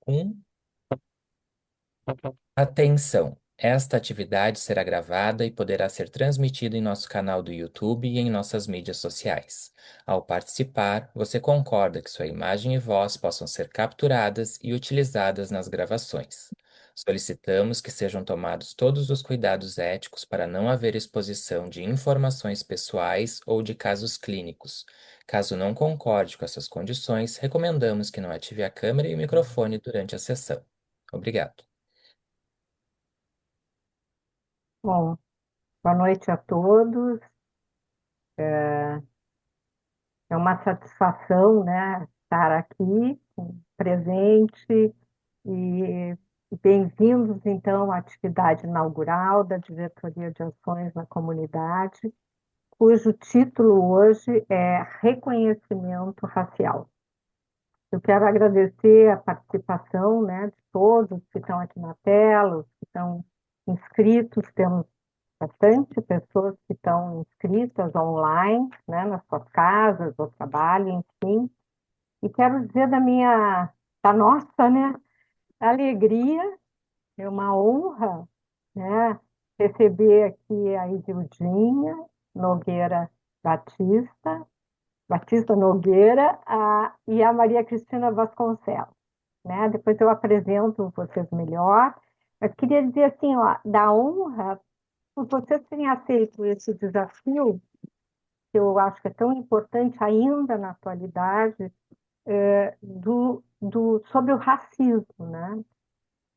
Um, atenção! Esta atividade será gravada e poderá ser transmitida em nosso canal do YouTube e em nossas mídias sociais. Ao participar, você concorda que sua imagem e voz possam ser capturadas e utilizadas nas gravações. Solicitamos que sejam tomados todos os cuidados éticos para não haver exposição de informações pessoais ou de casos clínicos. Caso não concorde com essas condições, recomendamos que não ative a câmera e o microfone durante a sessão. Obrigado. Bom, boa noite a todos. É uma satisfação, né, estar aqui presente e, e bem-vindos, então, à atividade inaugural da Diretoria de Ações na Comunidade, cujo título hoje é Reconhecimento Racial. Eu quero agradecer a participação, né, de todos que estão aqui na tela, os que estão inscritos. Temos bastante pessoas que estão inscritas online, né, nas suas casas, ou trabalho, enfim. E quero dizer da nossa, né, alegria, é uma honra, né, receber aqui a Isildinha Nogueira Batista, Batista Nogueira, e a Maria Cristina Vasconcelos, né? Depois eu apresento vocês melhor. Eu queria dizer assim, ó, da honra por vocês terem aceito esse desafio, que eu acho que é tão importante ainda na atualidade, sobre o racismo, né?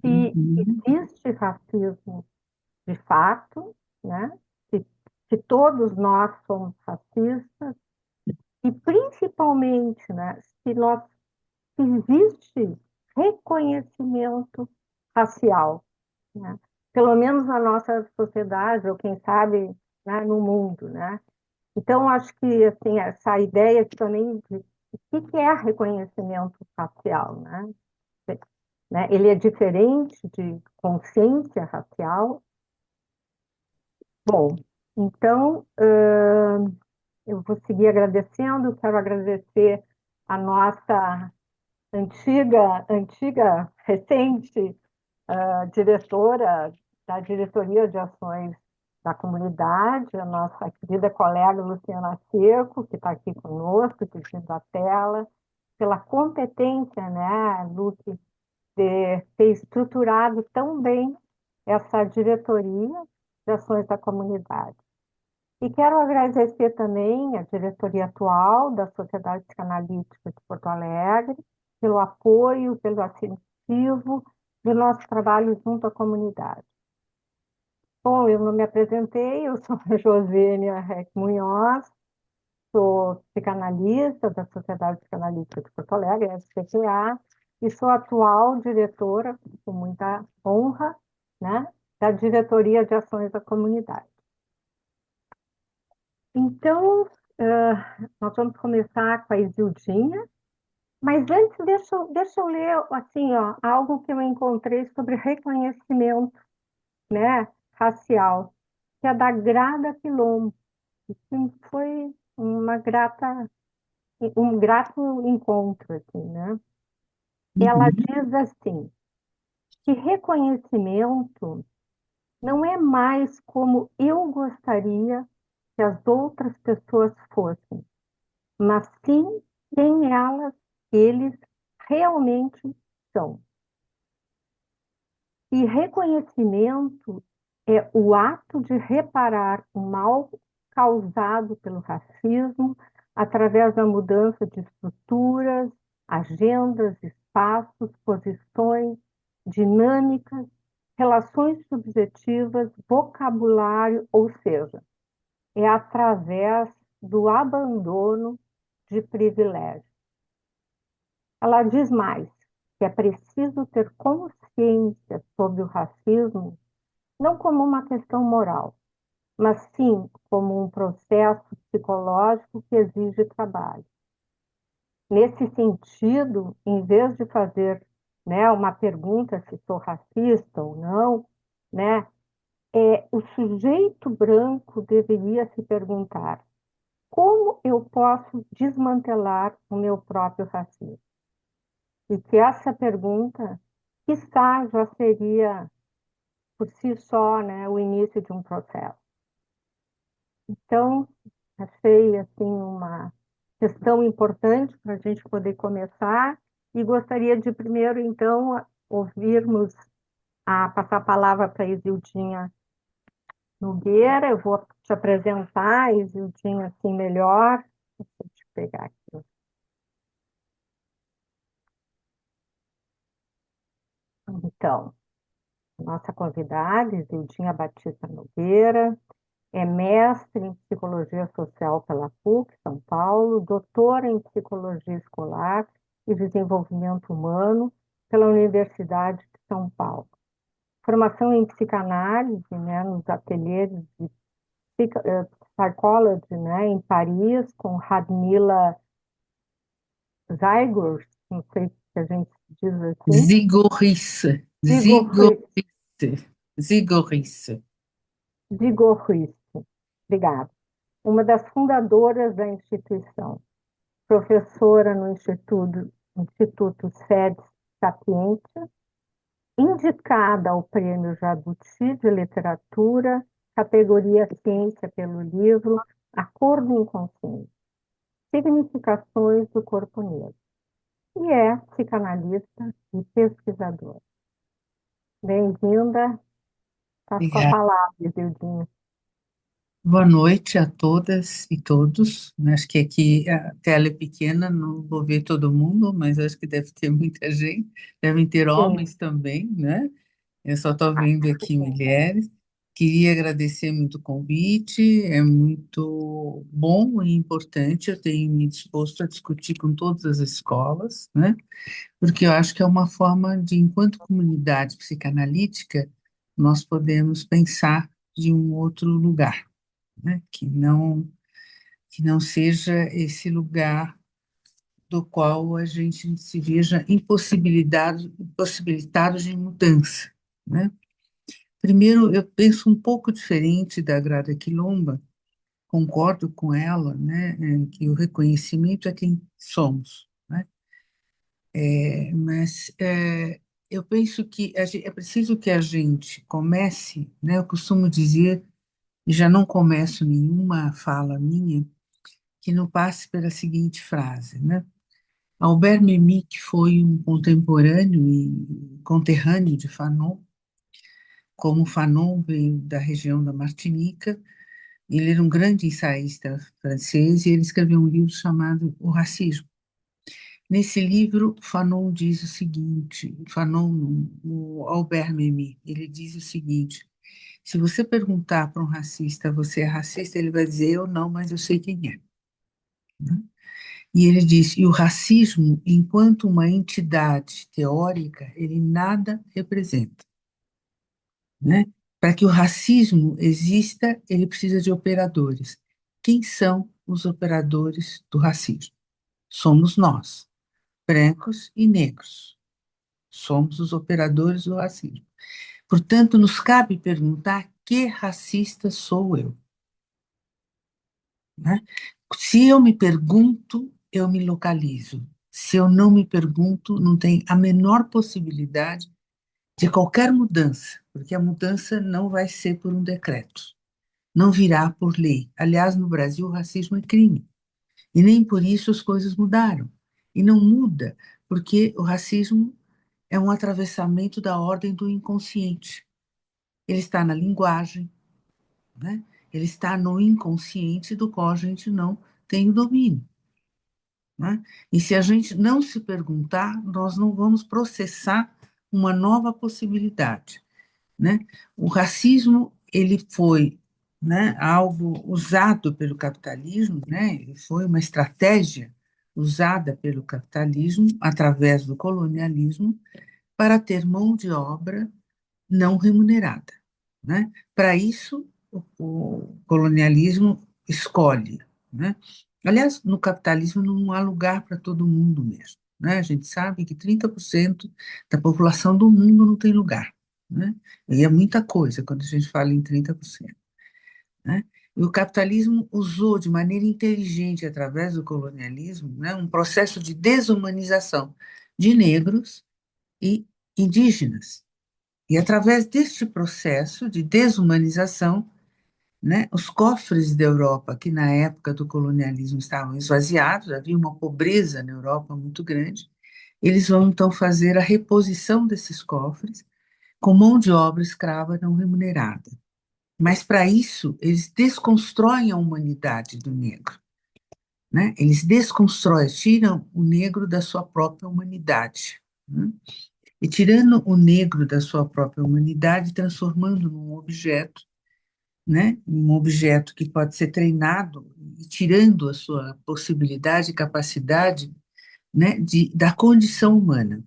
Se existe racismo de fato, né? Se, se todos nós somos racistas, e principalmente, né? Se existe reconhecimento racial, né? Pelo menos na nossa sociedade, ou quem sabe, né, no mundo, né? Então, acho que assim, essa ideia também de o que é reconhecimento facial, né? Ele é diferente de consciência racial. Bom, então, eu vou seguir agradecendo, quero agradecer a nossa recente diretora da Diretoria de Ações da Comunidade, a nossa querida colega Luciana Seco, que está aqui conosco, dividindo a tela, pela competência, né, Luci, de ter estruturado tão bem essa diretoria de ações da comunidade. E quero agradecer também a diretoria atual da Sociedade Psicanalítica de Porto Alegre, pelo apoio, pelo incentivo do nosso trabalho junto à comunidade. Bom, eu não me apresentei, eu sou a Josênia Reck Munhoz, sou psicanalista da Sociedade Psicanalítica de Porto Alegre, SPPA, e sou atual diretora, com muita honra, né, da Diretoria de Ações da Comunidade. Então, nós vamos começar com a Isildinha, mas antes deixa eu ler assim, ó, algo que eu encontrei sobre reconhecimento, né, racial, que é da Grada Quilombo, que foi um grato encontro aqui, né? Ela diz assim, que reconhecimento não é mais como eu gostaria que as outras pessoas fossem, mas sim quem eles realmente são. E reconhecimento é o ato de reparar o mal causado pelo racismo através da mudança de estruturas, agendas, espaços, posições, dinâmicas, relações subjetivas, vocabulário, ou seja, é através do abandono de privilégios. Ela diz mais que é preciso ter consciência sobre o racismo não como uma questão moral, mas sim como um processo psicológico que exige trabalho. Nesse sentido, em vez de fazer, né, uma pergunta se sou racista ou não, né, o sujeito branco deveria se perguntar: como eu posso desmantelar o meu próprio racismo? e que essa pergunta, quiçá, já seria por si só, né, o início de um processo. Então, achei assim uma questão importante para a gente poder começar e gostaria de primeiro, então, ouvirmos passar a palavra para a Isildinha Nogueira. Eu vou te apresentar, Isildinha, assim melhor. Deixa eu te pegar aqui. Então, nossa convidada, Isildinha Batista Nogueira, é mestre em Psicologia Social pela PUC, São Paulo, doutora em Psicologia Escolar e Desenvolvimento Humano pela Universidade de São Paulo. Formação em psicanálise, né, nos ateliês de Psychology, né, em Paris, com Radmila Zygors, não sei se a gente diz assim, Zigorice, Zygors, Zigorice, Zigorice. Zygors, obrigada. Uma das fundadoras da instituição, professora no Instituto SEDES Sapientia, indicada ao Prêmio Jabuti de Literatura, categoria Ciência pelo livro A Cor do Inconsciente, Significações do Corpo Negro, e é psicanalista e pesquisadora. Bem-vinda, passo com a Obrigada. palavra, Zildinha. Boa noite a todas e todos. Acho que aqui a tela é pequena, não vou ver todo mundo, mas acho que deve ter muita gente. Devem ter Sim, homens também, né? Eu só estou vendo aqui mulheres. Queria agradecer muito o convite, é muito bom e importante. Eu tenho me disposto a discutir com todas as escolas, né? Porque eu acho que é uma forma de, enquanto comunidade psicanalítica, nós podemos pensar de um outro lugar, né? Que não seja esse lugar do qual a gente se veja impossibilitado de mudança, né? Primeiro, eu penso um pouco diferente da Grada Quilomba, concordo com ela, né, que o reconhecimento é quem somos, né? Mas eu penso que é preciso que a gente comece, né? Eu costumo dizer, e já não começo nenhuma fala minha, que não passe pela seguinte frase, né? Albert Memmi, que foi um contemporâneo e conterrâneo de Fanon, como Fanon veio da região da Martinica, ele era um grande ensaísta francês e ele escreveu um livro chamado O Racismo. Nesse livro, Fanon diz o seguinte, Fanon, o Albert Memmi, ele diz o seguinte: se você perguntar para um racista, você é racista, ele vai dizer eu não, mas eu sei quem é. Né? E ele diz, e o racismo, enquanto uma entidade teórica, ele nada representa. Né? Para que o racismo exista, ele precisa de operadores. Quem são os operadores do racismo? Somos nós, brancos e negros. Somos os operadores do racismo. Portanto, nos cabe perguntar que racista sou eu? Né? Se eu me pergunto, eu me localizo. Se eu não me pergunto, não tem a menor possibilidade de qualquer mudança, porque a mudança não vai ser por um decreto, não virá por lei. Aliás, no Brasil, o racismo é crime, e nem por isso as coisas mudaram. E não muda, porque o racismo é um atravessamento da ordem do inconsciente. Ele está na linguagem, né? Ele está no inconsciente do qual a gente não tem o domínio. Né? E se a gente não se perguntar, nós não vamos processar uma nova possibilidade. Né? O racismo ele foi, né, algo usado pelo capitalismo, né? Ele foi uma estratégia usada pelo capitalismo através do colonialismo para ter mão de obra não remunerada. Né? Para isso, o colonialismo escolhe. Né? Aliás, no capitalismo não há lugar para todo mundo mesmo. Né? A gente sabe que 30% da população do mundo não tem lugar. Né? E é muita coisa quando a gente fala em 30%. Né? E o capitalismo usou de maneira inteligente, através do colonialismo, né, um processo de desumanização, de negros e indígenas. E através deste processo de desumanização, né, os cofres da Europa, que na época do colonialismo estavam esvaziados, havia uma pobreza na Europa muito grande, eles vão então fazer a reposição desses cofres com mão de obra escrava não remunerada. Mas para isso, eles desconstroem a humanidade do negro, né? Eles desconstroem, tiram o negro da sua própria humanidade, né? E tirando o negro da sua própria humanidade, transformando num objeto, né? Um objeto que pode ser treinado e tirando a sua possibilidade e capacidade, né, da condição humana.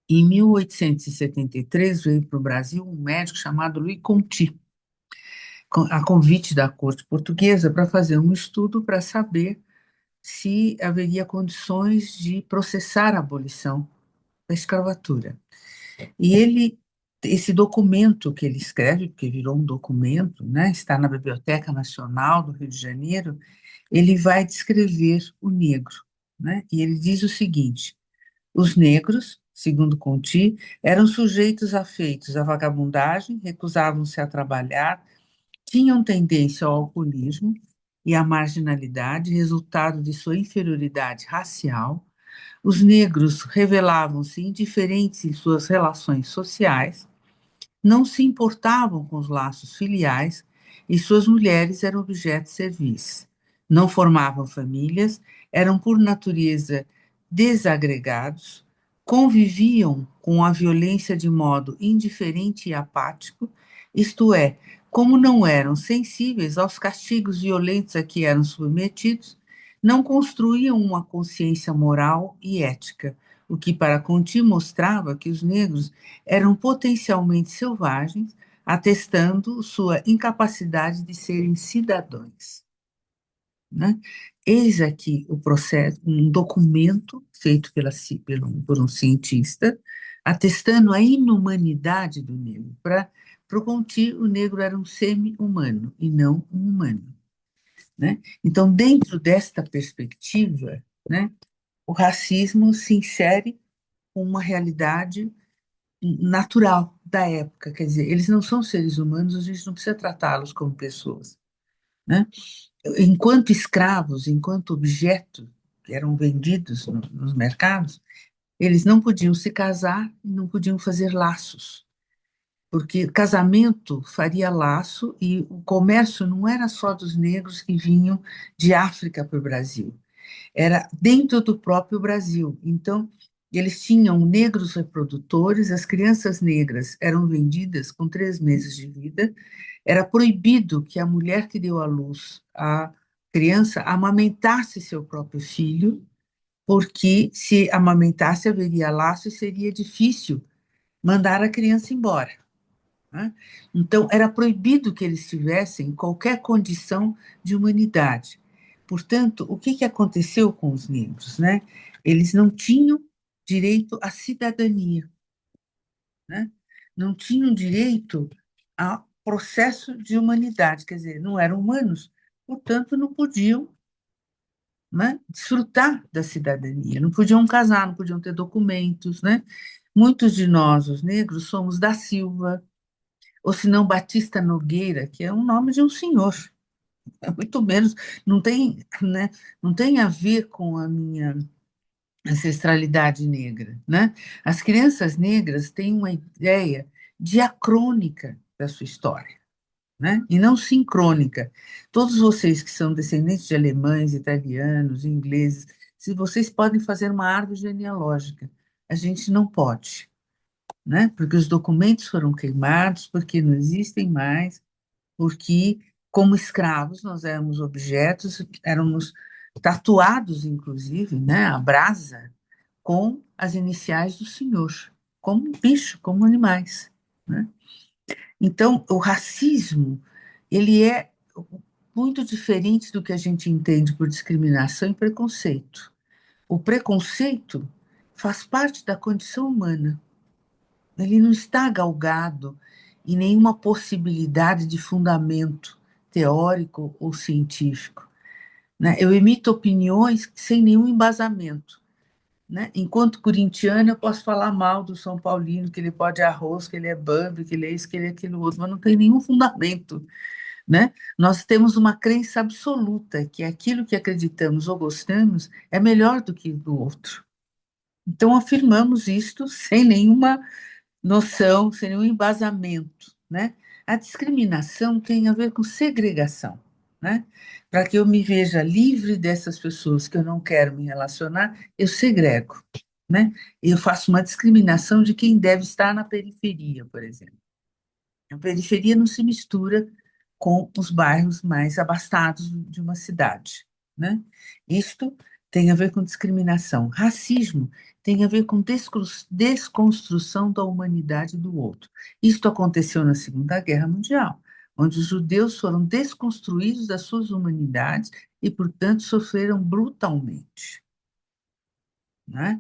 Em 1873 veio para o Brasil um médico chamado Louis Conti, a convite da corte portuguesa para fazer um estudo para saber se haveria condições de processar a abolição da escravatura. E esse documento que ele escreve, porque virou um documento, né, está na Biblioteca Nacional do Rio de Janeiro, ele vai descrever o negro, né? E ele diz o seguinte: os negros, segundo Conti, eram sujeitos afeitos à vagabundagem, recusavam-se a trabalhar, tinham tendência ao alcoolismo e à marginalidade, resultado de sua inferioridade racial. Os negros revelavam-se indiferentes em suas relações sociais, não se importavam com os laços filiais e suas mulheres eram objeto de serviço. Não formavam famílias, eram por natureza desagregados, conviviam com a violência de modo indiferente e apático, isto é, como não eram sensíveis aos castigos violentos a que eram submetidos, não construíam uma consciência moral e ética, o que para Conti mostrava que os negros eram potencialmente selvagens, atestando sua incapacidade de serem cidadãos, né? Eis aqui o processo, um documento feito por um cientista, atestando a inumanidade do negro. Para o Conti, o negro era um semi-humano e não um humano, né? Então, dentro desta perspectiva, né, o racismo se insere com uma realidade natural da época, quer dizer, eles não são seres humanos, a gente não precisa tratá-los como pessoas, né? Enquanto escravos, enquanto objeto que eram vendidos nos mercados, eles não podiam se casar e não podiam fazer laços, porque casamento faria laço e o comércio não era só dos negros que vinham de África para o Brasil, era dentro do próprio Brasil. Então, eles tinham negros reprodutores, as crianças negras eram vendidas com 3 meses de vida, era proibido que a mulher que deu à luz a criança amamentasse seu próprio filho, porque se amamentasse haveria laço e seria difícil mandar a criança embora, né? Então, era proibido que eles tivessem qualquer condição de humanidade. Portanto, o que aconteceu com os negros, né? Eles não tinham direito à cidadania, né? Não tinham direito ao processo de humanidade, quer dizer, não eram humanos, portanto, não podiam, né, desfrutar da cidadania, não podiam casar, não podiam ter documentos, né? Muitos de nós, os negros, somos da Silva, ou se não Batista Nogueira, que é o nome de um senhor, é muito menos, não tem, né, não tem a ver com a minha ancestralidade negra, né? As crianças negras têm uma ideia diacrônica da sua história, né? E não sincrônica. Todos vocês que são descendentes de alemães, italianos, ingleses, se vocês podem fazer uma árvore genealógica, a gente não pode, né? Porque os documentos foram queimados, porque não existem mais, porque, como escravos, nós éramos objetos, éramos tatuados, inclusive, né, a brasa, com as iniciais do Senhor, como bicho, como animais, né? Então, o racismo, ele é muito diferente do que a gente entende por discriminação e preconceito. O preconceito faz parte da condição humana. Ele não está galgado em nenhuma possibilidade de fundamento teórico ou científico, né? Eu emito opiniões sem nenhum embasamento, né? Enquanto corintiano, eu posso falar mal do São Paulino, que ele pode arroz, que ele é Bambi, que ele é isso, que ele é aquilo outro, mas não tem nenhum fundamento, né? Nós temos uma crença absoluta que aquilo que acreditamos ou gostamos é melhor do que o do outro. Então, afirmamos isto sem nenhuma noção, sem nenhum embasamento, né? A discriminação tem a ver com segregação, né? Para que eu me veja livre dessas pessoas que eu não quero me relacionar, eu segrego, né? Eu faço uma discriminação de quem deve estar na periferia, por exemplo. A periferia não se mistura com os bairros mais abastados de uma cidade, né? Isto tem a ver com discriminação. Racismo tem a ver com desconstrução da humanidade do outro. Isto aconteceu na Segunda Guerra Mundial, onde os judeus foram desconstruídos das suas humanidades e, portanto, sofreram brutalmente, né?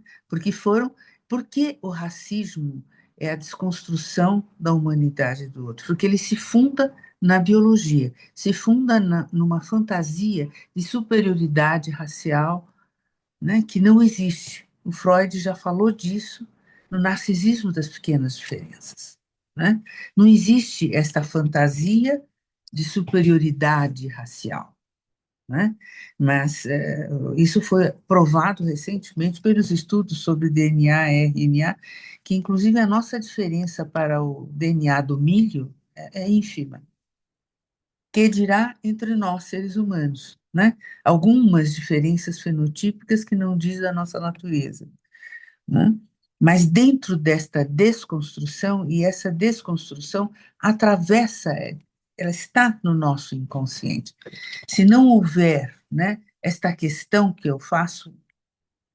Porque o racismo é a desconstrução da humanidade do outro, porque ele se funda na biologia, se funda numa fantasia de superioridade racial, né, que não existe. O Freud já falou disso no narcisismo das pequenas diferenças, né? Não existe esta fantasia de superioridade racial, né? Mas isso foi provado recentemente pelos estudos sobre DNA e RNA, que inclusive a nossa diferença para o DNA do milho é ínfima, que dirá entre nós, seres humanos, né? Algumas diferenças fenotípicas que não diz a nossa natureza, né? Mas dentro desta desconstrução, e essa desconstrução atravessa, ela está no nosso inconsciente. Se não houver, né, esta questão que eu faço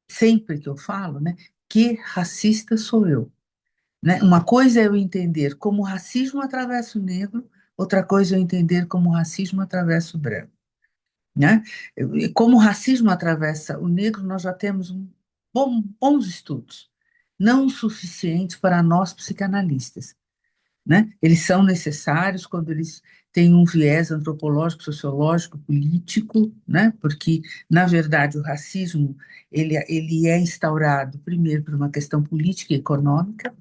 sempre que eu falo, né, que racista sou eu, né? Uma coisa é eu entender como o racismo atravessa o negro, outra coisa é eu entender como o racismo atravessa o branco, né? E como o racismo atravessa o negro, nós já temos bons estudos, não o suficiente para nós psicanalistas, né? Eles são necessários quando eles têm um viés antropológico, sociológico, político, né? Porque, na verdade, o racismo ele é instaurado primeiro por uma questão política e econômica,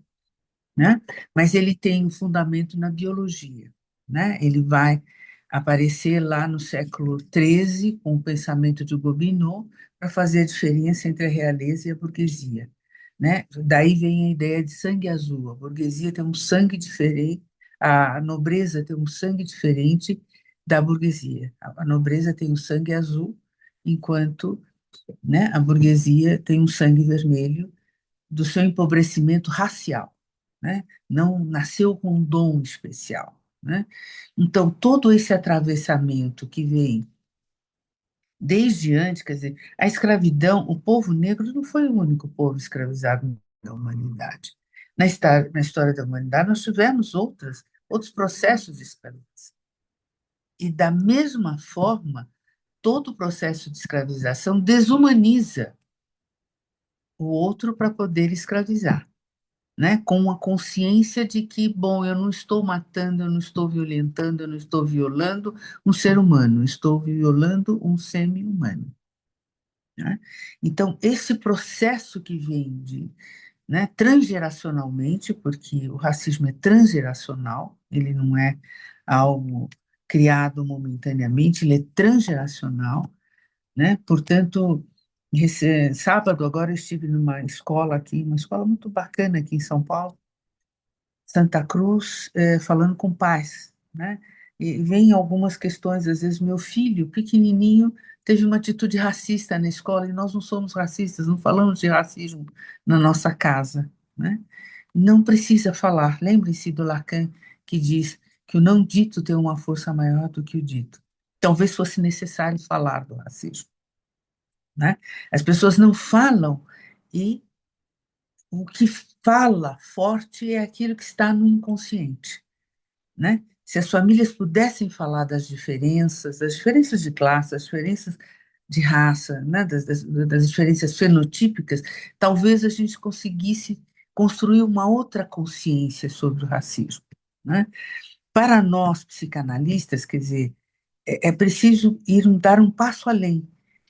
né? Mas ele tem um fundamento na biologia, né? Ele vai aparecer lá no século XIII com o pensamento de Gobineau para fazer a diferença entre a realeza e a burguesia, né? Daí vem a ideia de sangue azul. A burguesia tem um sangue diferente, a nobreza tem um sangue diferente da burguesia. A nobreza tem um sangue azul, enquanto, né, a burguesia tem um sangue vermelho do seu empobrecimento racial, né? Não nasceu com um dom especial, né? Então, todo esse atravessamento que vem desde antes, quer dizer, a escravidão, o povo negro não foi o único povo escravizado da humanidade. Na história da humanidade, nós tivemos outros processos de escravização. E, da mesma forma, todo o processo de escravização desumaniza o outro para poder escravizar, né? Com a consciência de que, bom, eu não estou matando, eu não estou violentando, eu não estou violando um ser humano, estou violando um semi-humano, né? Então, esse processo que vem né, transgeracionalmente, porque o racismo é transgeracional, ele não é algo criado momentaneamente, ele é transgeracional, né? Portanto, sábado agora eu estive numa escola aqui, uma escola muito bacana aqui em São Paulo, Santa Cruz, falando com pais, né? E vem algumas questões, às vezes meu filho, pequenininho, teve uma atitude racista na escola e nós não somos racistas, não falamos de racismo na nossa casa, né? Não precisa falar. Lembre-se do Lacan que diz que o não dito tem uma força maior do que o dito. Talvez fosse necessário falar do racismo, né? As pessoas não falam e o que fala forte é aquilo que está no inconsciente, né? Se as famílias pudessem falar das diferenças de classe, das diferenças de raça, né? Das diferenças fenotípicas, talvez a gente conseguisse construir uma outra consciência sobre o racismo, né? Para nós, psicanalistas, quer dizer, é preciso dar um passo além,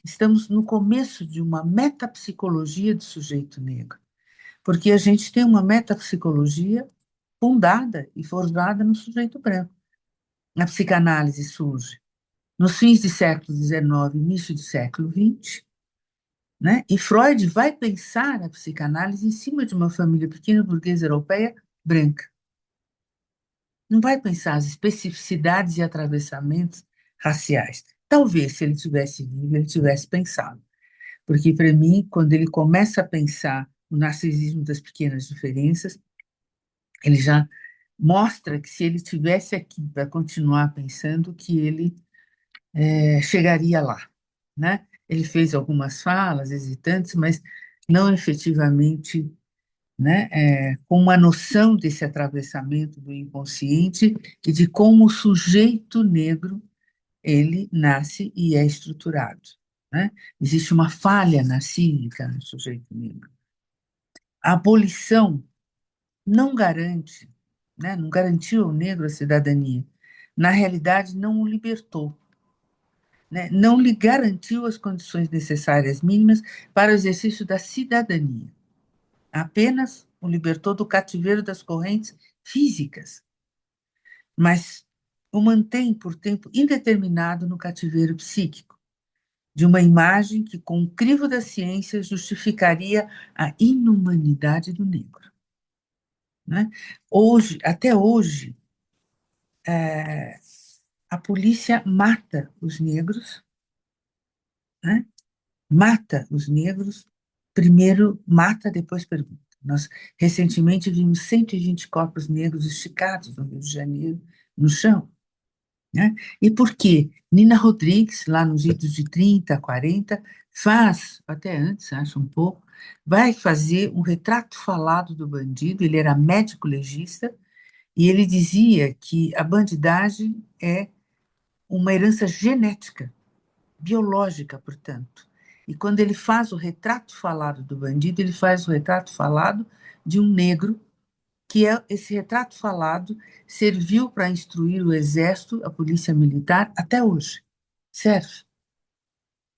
estamos no começo de uma metapsicologia do sujeito negro, porque a gente tem uma metapsicologia fundada e forjada no sujeito branco. A psicanálise surge nos fins do século XIX, início do século XX, né? E Freud vai pensar a psicanálise em cima de uma família pequena burguesa europeia branca. Não vai pensar as especificidades e atravessamentos raciais. Talvez, se ele tivesse vivo, ele tivesse pensado. Porque, para mim, quando ele começa a pensar o narcisismo das pequenas diferenças, ele já mostra que se ele tivesse aqui para continuar pensando, que ele chegaria lá, né? Ele fez algumas falas hesitantes, mas não efetivamente, né, com uma noção desse atravessamento do inconsciente e de como o sujeito negro ele nasce e é estruturado, né? Existe uma falha narcísica no sujeito negro. A abolição não garante, né, não garantiu ao negro a cidadania. Na realidade, não o libertou, né? Não lhe garantiu as condições necessárias mínimas para o exercício da cidadania. Apenas o libertou do cativeiro das correntes físicas, mas o mantém por tempo indeterminado no cativeiro psíquico, de uma imagem que, com o crivo da ciência, justificaria a inumanidade do negro, né? Hoje, até hoje, a polícia mata os negros, né? Mata os negros, primeiro mata, depois pergunta. Nós recentemente vimos 120 corpos negros esticados no Rio de Janeiro, no chão, né? E por quê? Nina Rodrigues, lá nos idos de 30, 40, faz, até antes, acho um pouco, vai fazer um retrato falado do bandido, ele era médico legista, e ele dizia que a bandidagem é uma herança genética, biológica, portanto. E quando ele faz o retrato falado do bandido, ele faz o retrato falado de um negro, que é esse retrato falado serviu para instruir o exército, a polícia militar, até hoje. Serve.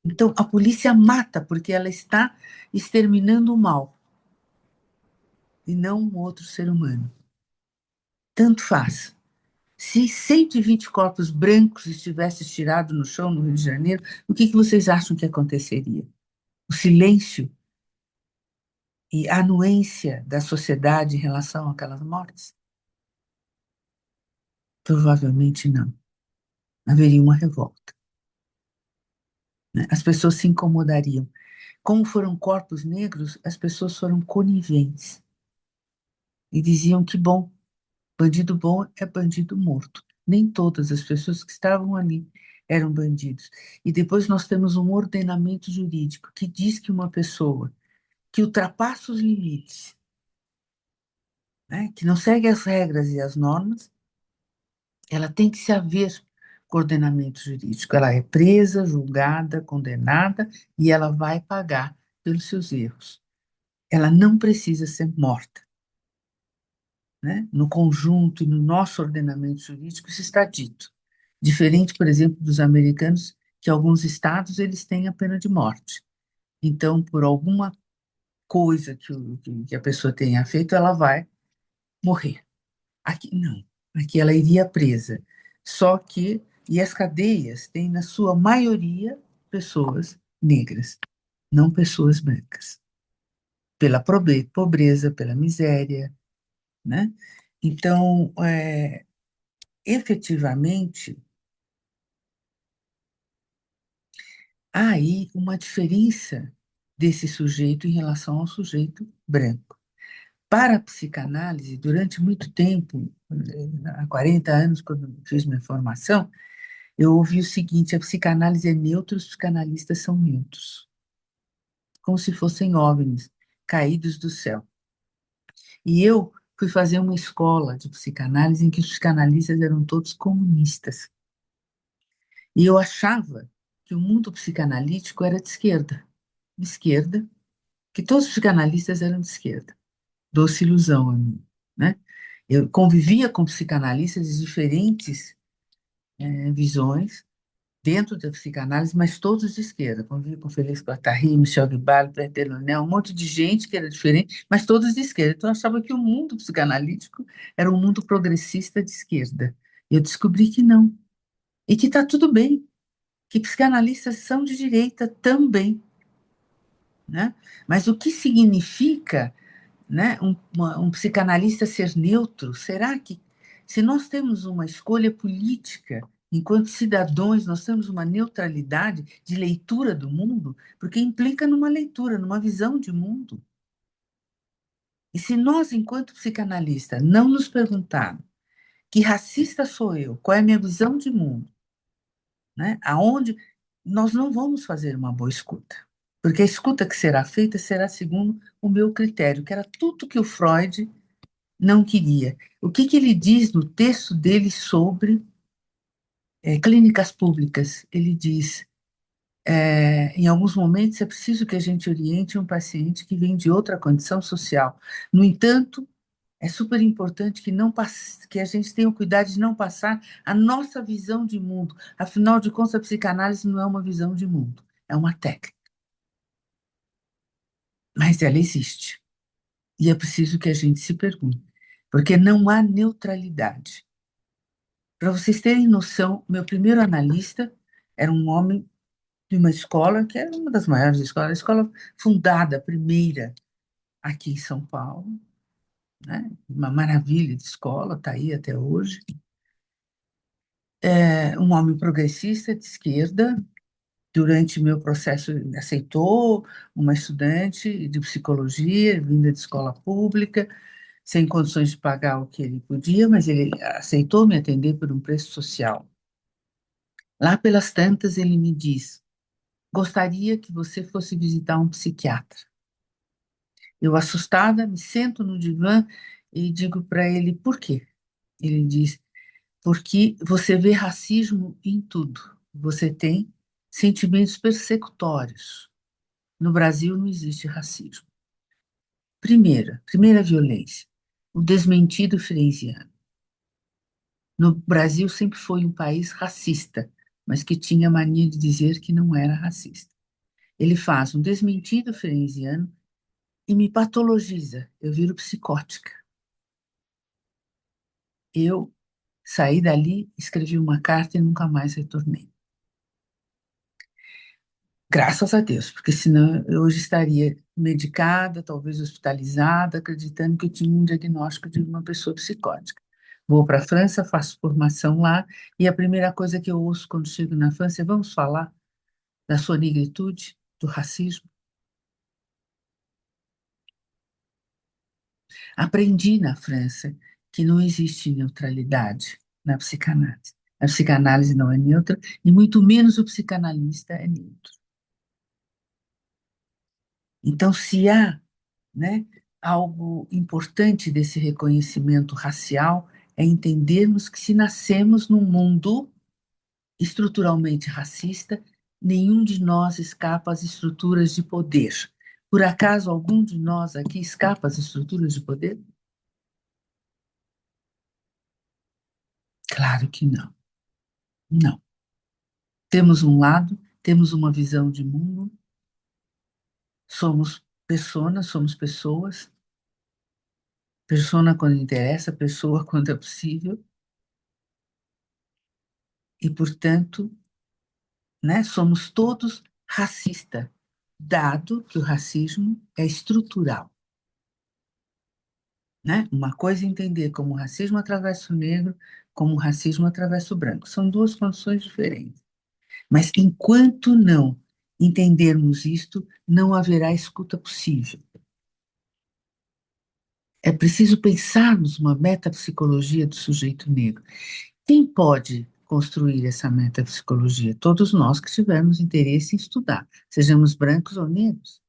Então, a polícia mata porque ela está exterminando o mal e não um outro ser humano. Tanto faz. Se 120 corpos brancos estivessem tirados no chão no Rio de Janeiro, o que vocês acham que aconteceria? O silêncio e a anuência da sociedade em relação àquelas mortes? Provavelmente não. Haveria uma revolta, né? As pessoas se incomodariam. Como foram corpos negros, as pessoas foram coniventes e diziam que bom, bandido bom é bandido morto. Nem todas as pessoas que estavam ali eram bandidos. E depois nós temos um ordenamento jurídico que diz que uma pessoa que ultrapassa os limites, né, que não segue as regras e as normas, ela tem que se haver com ordenamento jurídico. Ela é presa, julgada, condenada e ela vai pagar pelos seus erros. Ela não precisa ser morta, né? No conjunto e no nosso ordenamento jurídico isso está dito. Diferente, por exemplo, dos americanos, que alguns estados eles têm a pena de morte. Então, por alguma coisa que a pessoa tenha feito, ela vai morrer. Aqui não. Aqui ela iria presa. Só que, e as cadeias têm, na sua maioria, pessoas negras, não pessoas brancas. Pela pobreza, pela miséria, né? Então, efetivamente, há aí uma diferença desse sujeito em relação ao sujeito branco. Para a psicanálise, durante muito tempo, há 40 anos, quando fiz minha formação, eu ouvi o seguinte: a psicanálise é neutra, os psicanalistas são neutros, como se fossem OVNIs caídos do céu. E eu fui fazer uma escola de psicanálise em que os psicanalistas eram todos comunistas. E eu achava que o mundo psicanalítico era de esquerda, que todos os psicanalistas eram de esquerda. Doce ilusão a mim, né? Eu convivia com psicanalistas de diferentes visões, dentro da psicanálise, mas todos de esquerda. Convivi com Félix Guattari, Michel Guibaldi, Peter Lunel, um monte de gente que era diferente, mas todos de esquerda. Então, eu achava que o mundo psicanalítico era um mundo progressista de esquerda. E eu descobri que não. E que está tudo bem, que psicanalistas são de direita também, né? Mas o que significa, né, um psicanalista ser neutro? Será que, se nós temos uma escolha política, enquanto cidadãos, nós temos uma neutralidade de leitura do mundo, porque implica numa leitura, numa visão de mundo. E se nós, enquanto psicanalista, não nos perguntarmos que racista sou eu, qual é a minha visão de mundo, né? Aonde nós não vamos fazer uma boa escuta. Porque a escuta que será feita será segundo o meu critério, que era tudo que o Freud não queria. O que ele diz no texto dele sobre clínicas públicas? Ele diz, em alguns momentos é preciso que a gente oriente um paciente que vem de outra condição social. No entanto, é super importante que, não passe, que a gente tenha o cuidado de não passar a nossa visão de mundo. Afinal de contas, a psicanálise não é uma visão de mundo, é uma técnica. Mas ela existe. E é preciso que a gente se pergunte, porque não há neutralidade. Para vocês terem noção, meu primeiro analista era um homem de uma escola que era uma das maiores escolas, a escola fundada, a primeira aqui em São Paulo, né? Uma maravilha de escola, está aí até hoje. Um homem progressista de esquerda, durante meu processo, aceitou uma estudante de psicologia, vinda de escola pública, sem condições de pagar o que ele podia, mas ele aceitou me atender por um preço social. Lá pelas tantas, ele me diz: gostaria que você fosse visitar um psiquiatra. Eu, assustada, me sento no divã e digo para ele: por quê? Ele diz: porque você vê racismo em tudo. Você tem sentimentos persecutórios. No Brasil não existe racismo. Primeira violência, o desmentido freudiano. No Brasil sempre foi um país racista, mas que tinha mania de dizer que não era racista. Ele faz um desmentido freudiano e me patologiza. Eu viro psicótica. Eu saí dali, escrevi uma carta e nunca mais retornei. Graças a Deus, porque senão eu hoje estaria medicada, talvez hospitalizada, acreditando que eu tinha um diagnóstico de uma pessoa psicótica. Vou para a França, faço formação lá, e a primeira coisa que eu ouço quando chego na França é: vamos falar da sua negritude, do racismo. Aprendi na França que não existe neutralidade na psicanálise. A psicanálise não é neutra, e muito menos o psicanalista é neutro. Então, se há, né, algo importante desse reconhecimento racial, é entendermos que, se nascemos num mundo estruturalmente racista, nenhum de nós escapa às estruturas de poder. Por acaso algum de nós aqui escapa às estruturas de poder? Claro que não. Não. Temos um lado, temos uma visão de mundo, somos personas, somos pessoas, persona quando interessa, pessoa quando é possível, e, portanto, né, somos todos racistas, dado que o racismo é estrutural. Né? Uma coisa é entender como o racismo atravessa o negro, como o racismo atravessa o branco. São duas condições diferentes. Mas enquanto não entendermos isto, não haverá escuta possível. É preciso pensarmos uma metapsicologia do sujeito negro. Quem pode construir essa metapsicologia? Todos nós que tivermos interesse em estudar, sejamos brancos ou negros.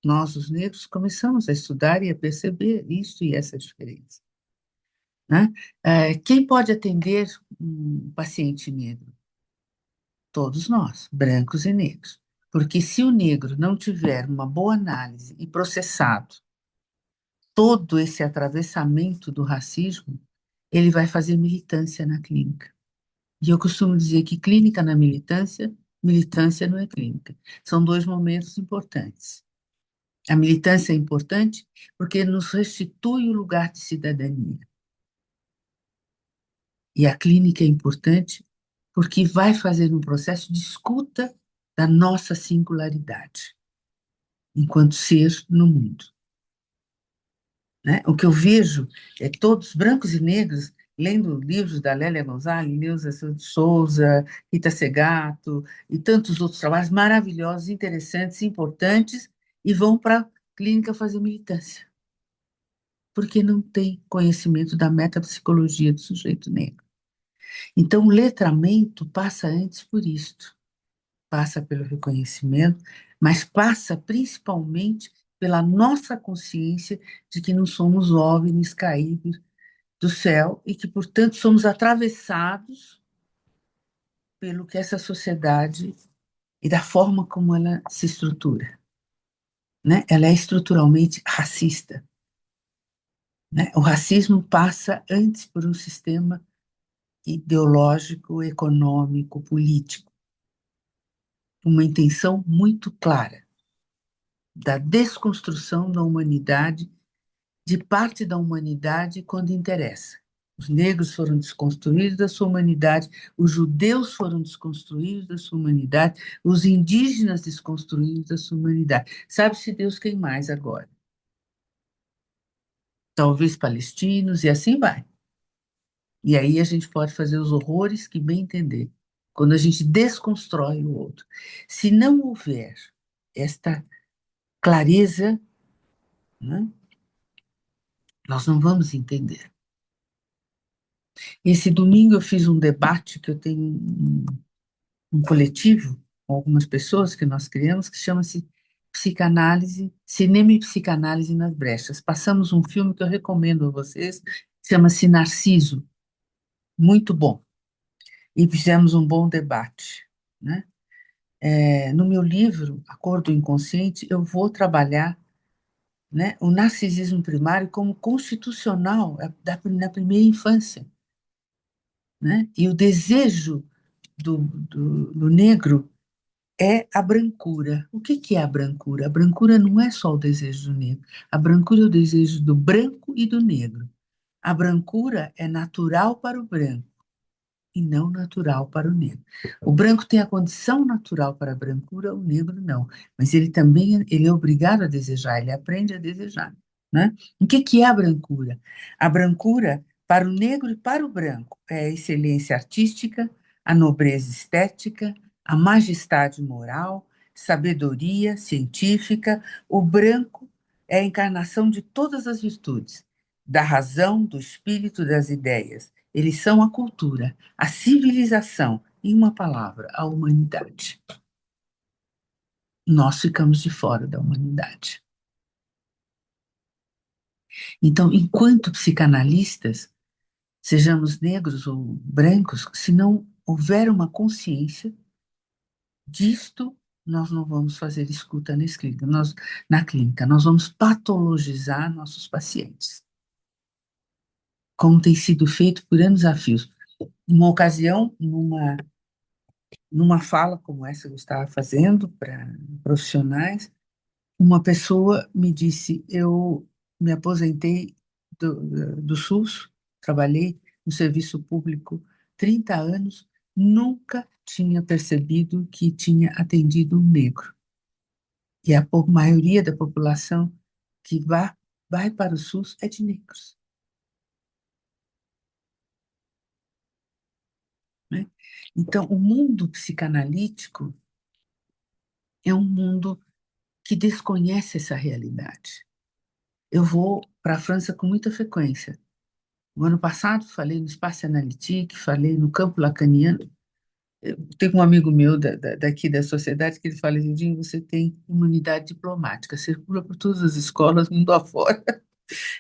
Nós, os negros, começamos a estudar e a perceber isso e essa diferença. Né? Quem pode atender um paciente negro? Todos nós, brancos e negros. Porque se o negro não tiver uma boa análise e processado todo esse atravessamento do racismo, ele vai fazer militância na clínica. E eu costumo dizer que clínica na militância, militância não é clínica. São dois momentos importantes. A militância é importante porque nos restitui o lugar de cidadania. E a clínica é importante porque vai fazer um processo de escuta da nossa singularidade enquanto ser no mundo. Né? O que eu vejo é todos brancos e negros lendo livros da Lélia Gonzalez, Neuza de Souza, Rita Segato e tantos outros trabalhos maravilhosos, interessantes, importantes, e vão para a clínica fazer militância, porque não tem conhecimento da metapsicologia do sujeito negro. Então, o letramento passa antes por isto, passa pelo reconhecimento, mas passa principalmente pela nossa consciência de que não somos OVNIs caídos do céu e que, portanto, somos atravessados pelo que essa sociedade e da forma como ela se estrutura. Né? Ela é estruturalmente racista. Né? O racismo passa antes por um sistema ideológico, econômico, político, uma intenção muito clara da desconstrução da humanidade, de parte da humanidade, quando interessa. Os negros foram desconstruídos da sua humanidade, os judeus foram desconstruídos da sua humanidade, os indígenas desconstruídos da sua humanidade. Sabe-se Deus quem mais agora? Talvez palestinos, e assim vai. E aí a gente pode fazer os horrores que bem entender, quando a gente desconstrói o outro. Se não houver esta clareza, né, nós não vamos entender. Esse domingo eu fiz um debate que eu tenho um coletivo com algumas pessoas que nós criamos que chama-se Psicanálise, Cinema e Psicanálise nas Brechas. Passamos um filme que eu recomendo a vocês, chama-se Narciso, muito bom. E fizemos um bom debate, né? No meu livro, A Cor do Inconsciente, eu vou trabalhar, né, o narcisismo primário como constitucional na primeira infância, né? E o desejo do negro é a brancura. O que é a brancura? A brancura não é só o desejo do negro. A brancura é o desejo do branco e do negro. A brancura é natural para o branco e não natural para o negro. O branco tem a condição natural para a brancura, o negro não. Mas ele também ele é obrigado a desejar, ele aprende a desejar. Né? O que é a brancura? A brancura, para o negro e para o branco, é a excelência artística, a nobreza estética, a majestade moral, sabedoria científica. O branco é a encarnação de todas as virtudes, da razão, do espírito, das ideias. Eles são a cultura, a civilização, em uma palavra, a humanidade. Nós ficamos de fora da humanidade. Então, enquanto psicanalistas, sejamos negros ou brancos, se não houver uma consciência disto, nós não vamos fazer escuta na clínica, nós vamos patologizar nossos pacientes, como tem sido feito por anos a fios. Uma ocasião, numa fala como essa que eu estava fazendo para profissionais, uma pessoa me disse: eu me aposentei do SUS, trabalhei no serviço público 30 anos, nunca tinha percebido que tinha atendido um negro. E a maioria da população que vai para o SUS é de negros. Né? Então, o mundo psicanalítico é um mundo que desconhece essa realidade. Eu vou para a França com muita frequência. O ano passado falei no Espaço Analytique, falei no campo lacaniano. Eu tenho um amigo meu daqui da sociedade que ele fala, Lindinho, você tem imunidade diplomática, circula por todas as escolas, mundo afora,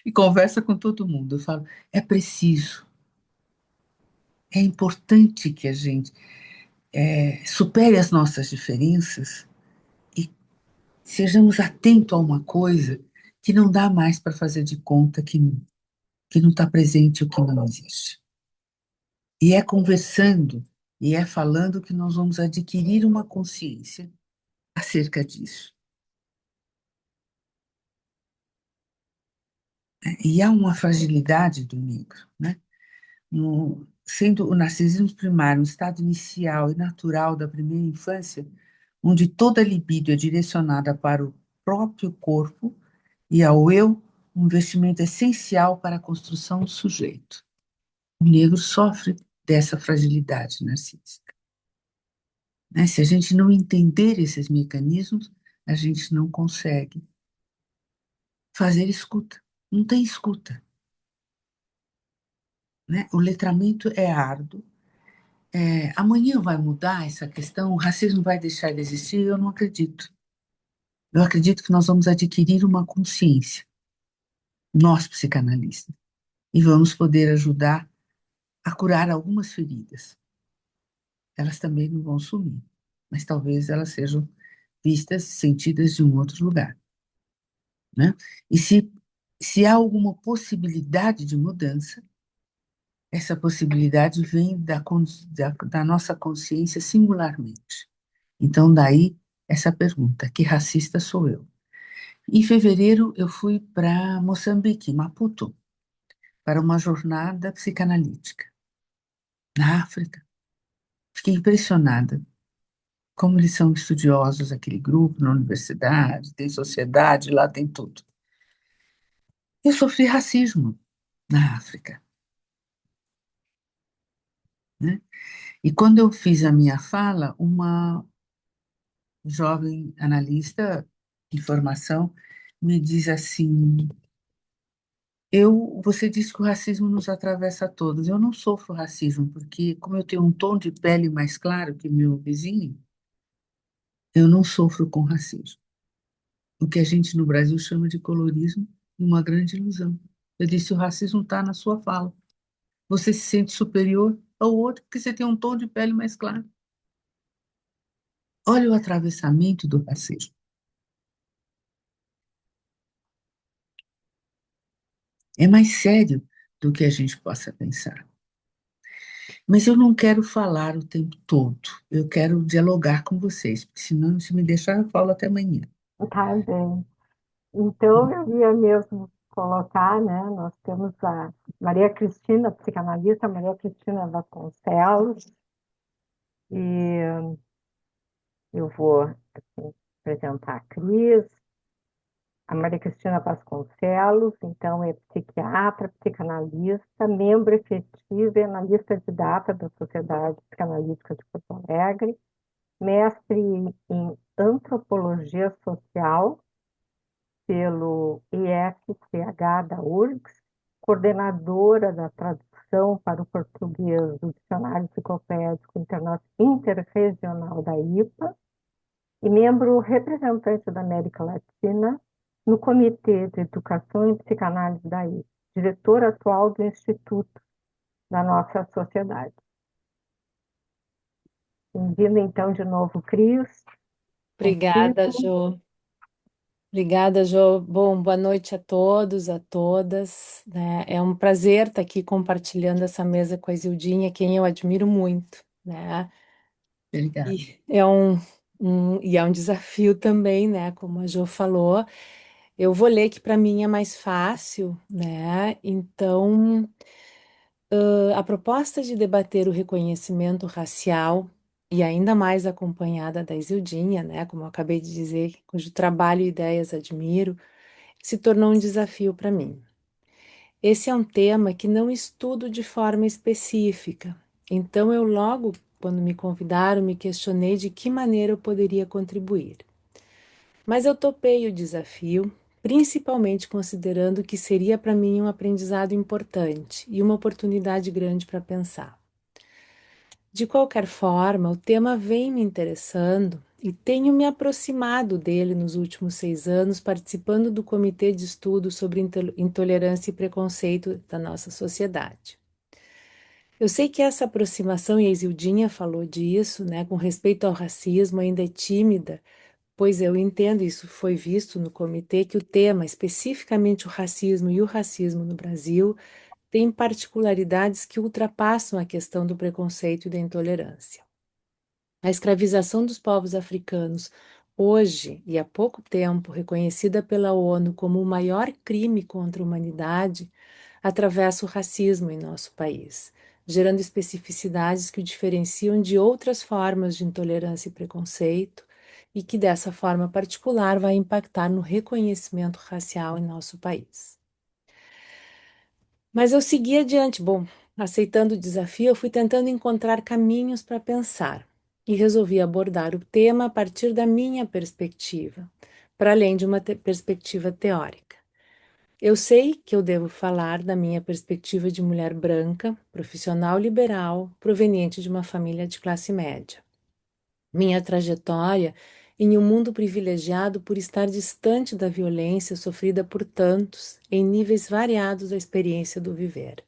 e conversa com todo mundo. Eu falo, é preciso, é importante que a gente supere as nossas diferenças e sejamos atentos a uma coisa que não dá mais para fazer de conta que não está presente ou que não existe. E é conversando e é falando que nós vamos adquirir uma consciência acerca disso. E há uma fragilidade do negro, né? Sendo o narcisismo primário um estado inicial e natural da primeira infância, onde toda libido é direcionada para o próprio corpo e ao eu, um investimento essencial para a construção do sujeito. O negro sofre dessa fragilidade narcísica, né? Se a gente não entender esses mecanismos, a gente não consegue fazer escuta. Não tem escuta, né? O letramento é árduo. Amanhã vai mudar essa questão? O racismo vai deixar de existir? Eu não acredito. Eu acredito que nós vamos adquirir uma consciência, nós psicanalistas, e vamos poder ajudar a curar algumas feridas. Elas também não vão sumir, mas talvez elas sejam vistas, sentidas de um outro lugar, né? E se há alguma possibilidade de mudança, essa possibilidade vem da nossa consciência singularmente. Então, daí essa pergunta: que racista sou eu? Em fevereiro, eu fui para Moçambique, Maputo, para uma jornada psicanalítica na África. Fiquei impressionada como eles são estudiosos, aquele grupo na universidade, tem sociedade, lá tem tudo. Eu sofri racismo na África, né? E quando eu fiz a minha fala, uma jovem analista de formação me diz assim: você disse que o racismo nos atravessa a todos. Eu não sofro racismo, porque como eu tenho um tom de pele mais claro que meu vizinho, eu não sofro com racismo. O que a gente no Brasil chama de colorismo e uma grande ilusão. Eu disse: o racismo está na sua fala. Você se sente superior ao outro porque você tem um tom de pele mais claro. Olha o atravessamento do racismo. É mais sério do que a gente possa pensar. Mas eu não quero falar o tempo todo. Eu quero dialogar com vocês, porque senão, se me deixar, eu falo até amanhã. Tá bem. Então, eu ia mesmo colocar, né? Nós temos a Maria Cristina, psicanalista, Maria Cristina Vasconcelos, e eu vou assim, apresentar a Cris. A Maria Cristina Vasconcelos, então, é psiquiatra, psicanalista, membro efetivo e analista de data da Sociedade Psicanalítica de Porto Alegre, mestre em antropologia social pelo IFCH da URGS, coordenadora da tradução para o português do Dicionário Enciclopédico Interregional da IPA e membro representante da América Latina no Comitê de Educação e Psicanálise da IPA, diretora atual do Instituto da nossa sociedade. Bem-vindo, então, de novo, Cris. Obrigada, Contigo. Jo. Obrigada, Jo. Bom, boa noite a todos, a todas, né? É um prazer estar aqui compartilhando essa mesa com a Isildinha, quem eu admiro muito, né? Obrigada. E é um desafio também, né? Como a Jo falou. Eu vou ler que para mim é mais fácil, né? Então, a proposta de debater o reconhecimento racial e ainda mais acompanhada da Isildinha, né, como eu acabei de dizer, cujo trabalho e ideias admiro, se tornou um desafio para mim. Esse é um tema que não estudo de forma específica, então eu logo, quando me convidaram, me questionei de que maneira eu poderia contribuir. Mas eu topei o desafio, principalmente considerando que seria para mim um aprendizado importante e uma oportunidade grande para pensar. De qualquer forma, o tema vem me interessando e tenho me aproximado dele nos últimos 6 anos, participando do Comitê de Estudo sobre Intolerância e Preconceito da nossa sociedade. Eu sei que essa aproximação, e a Isildinha falou disso, né, com respeito ao racismo, ainda é tímida, pois eu entendo, isso foi visto no comitê, que o tema, especificamente o racismo e o racismo no Brasil, tem particularidades que ultrapassam a questão do preconceito e da intolerância. A escravização dos povos africanos, hoje e há pouco tempo reconhecida pela ONU como o maior crime contra a humanidade, atravessa o racismo em nosso país, gerando especificidades que o diferenciam de outras formas de intolerância e preconceito, e que dessa forma particular vai impactar no reconhecimento racial em nosso país. Mas eu segui adiante. Bom, aceitando o desafio, eu fui tentando encontrar caminhos para pensar e resolvi abordar o tema a partir da minha perspectiva, para além de uma perspectiva teórica. Eu sei que eu devo falar da minha perspectiva de mulher branca, profissional liberal, proveniente de uma família de classe média. Minha trajetória em um mundo privilegiado por estar distante da violência sofrida por tantos, em níveis variados da experiência do viver.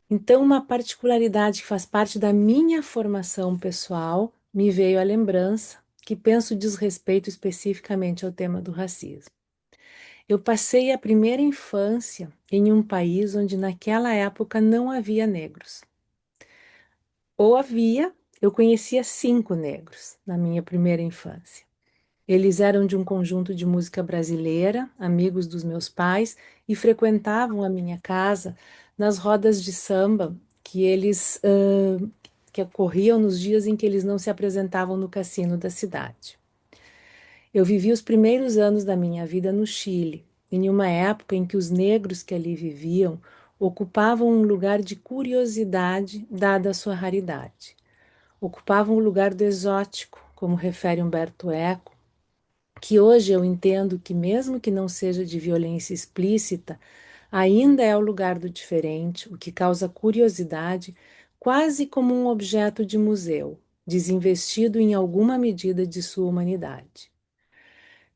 Então, uma particularidade que faz parte da minha formação pessoal me veio à lembrança, que penso diz respeito especificamente ao tema do racismo. Eu passei a primeira infância em um país onde naquela época não havia negros. Ou havia, eu conhecia 5 negros na minha primeira infância. Eles eram de um conjunto de música brasileira, amigos dos meus pais, e frequentavam a minha casa nas rodas de samba que ocorriam nos dias em que eles não se apresentavam no cassino da cidade. Eu vivi os primeiros anos da minha vida no Chile, em uma época em que os negros que ali viviam ocupavam um lugar de curiosidade, dada a sua raridade. Ocupavam o lugar do exótico, como refere Humberto Eco, que hoje eu entendo que, mesmo que não seja de violência explícita, ainda é o lugar do diferente, o que causa curiosidade, quase como um objeto de museu, desinvestido em alguma medida de sua humanidade.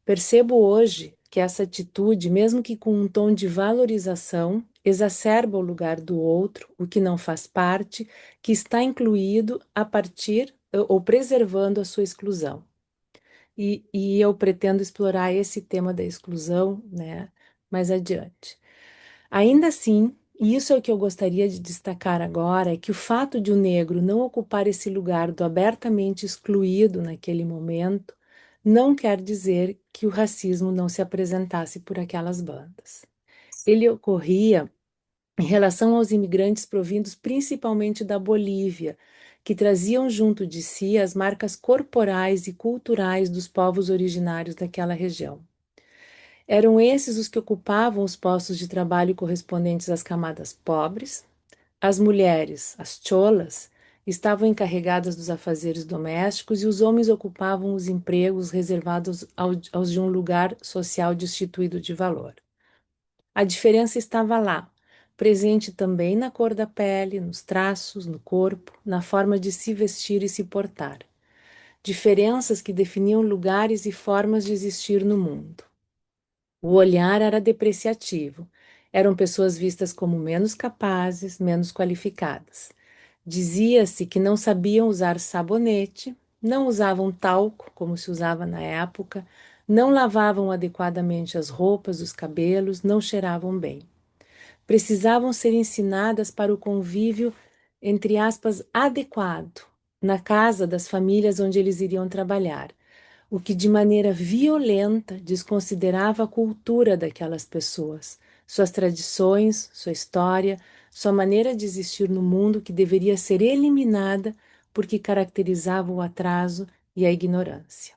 Percebo hoje que essa atitude, mesmo que com um tom de valorização, exacerba o lugar do outro, o que não faz parte, que está incluído a partir ou preservando a sua exclusão. E eu pretendo explorar esse tema da exclusão, né, mais adiante. Ainda assim, e isso é o que eu gostaria de destacar agora, é que o fato de o negro não ocupar esse lugar do abertamente excluído naquele momento não quer dizer que o racismo não se apresentasse por aquelas bandas. Ele ocorria em relação aos imigrantes provindos principalmente da Bolívia, que traziam junto de si as marcas corporais e culturais dos povos originários daquela região. Eram esses os que ocupavam os postos de trabalho correspondentes às camadas pobres. As mulheres, as cholas, estavam encarregadas dos afazeres domésticos e os homens ocupavam os empregos reservados aos de um lugar social destituído de valor. A diferença estava lá, presente também na cor da pele, nos traços, no corpo, na forma de se vestir e se portar. Diferenças que definiam lugares e formas de existir no mundo. O olhar era depreciativo. Eram pessoas vistas como menos capazes, menos qualificadas. Dizia-se que não sabiam usar sabonete, não usavam talco, como se usava na época, não lavavam adequadamente as roupas, os cabelos, não cheiravam bem. Precisavam ser ensinadas para o convívio, entre aspas, adequado, na casa das famílias onde eles iriam trabalhar, o que de maneira violenta desconsiderava a cultura daquelas pessoas, suas tradições, sua história, sua maneira de existir no mundo que deveria ser eliminada porque caracterizava o atraso e a ignorância.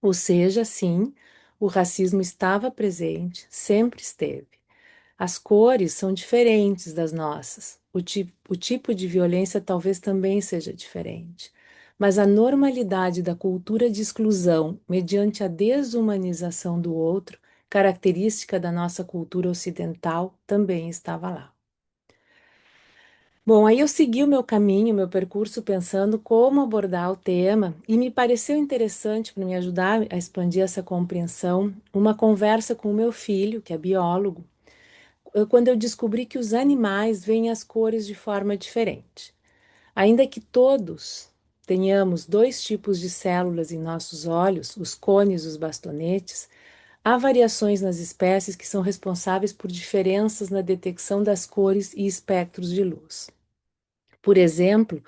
Ou seja, sim, o racismo estava presente, sempre esteve. As cores são diferentes das nossas. O tipo de violência talvez também seja diferente. Mas a normalidade da cultura de exclusão, mediante a desumanização do outro, característica da nossa cultura ocidental, também estava lá. Bom, aí eu segui o meu caminho, o meu percurso, pensando como abordar o tema, e me pareceu interessante, para me ajudar a expandir essa compreensão, uma conversa com o meu filho, que é biólogo, quando eu descobri que os animais veem as cores de forma diferente. Ainda que todos tenhamos 2 tipos de células em nossos olhos, os cones e os bastonetes, há variações nas espécies que são responsáveis por diferenças na detecção das cores e espectros de luz. Por exemplo,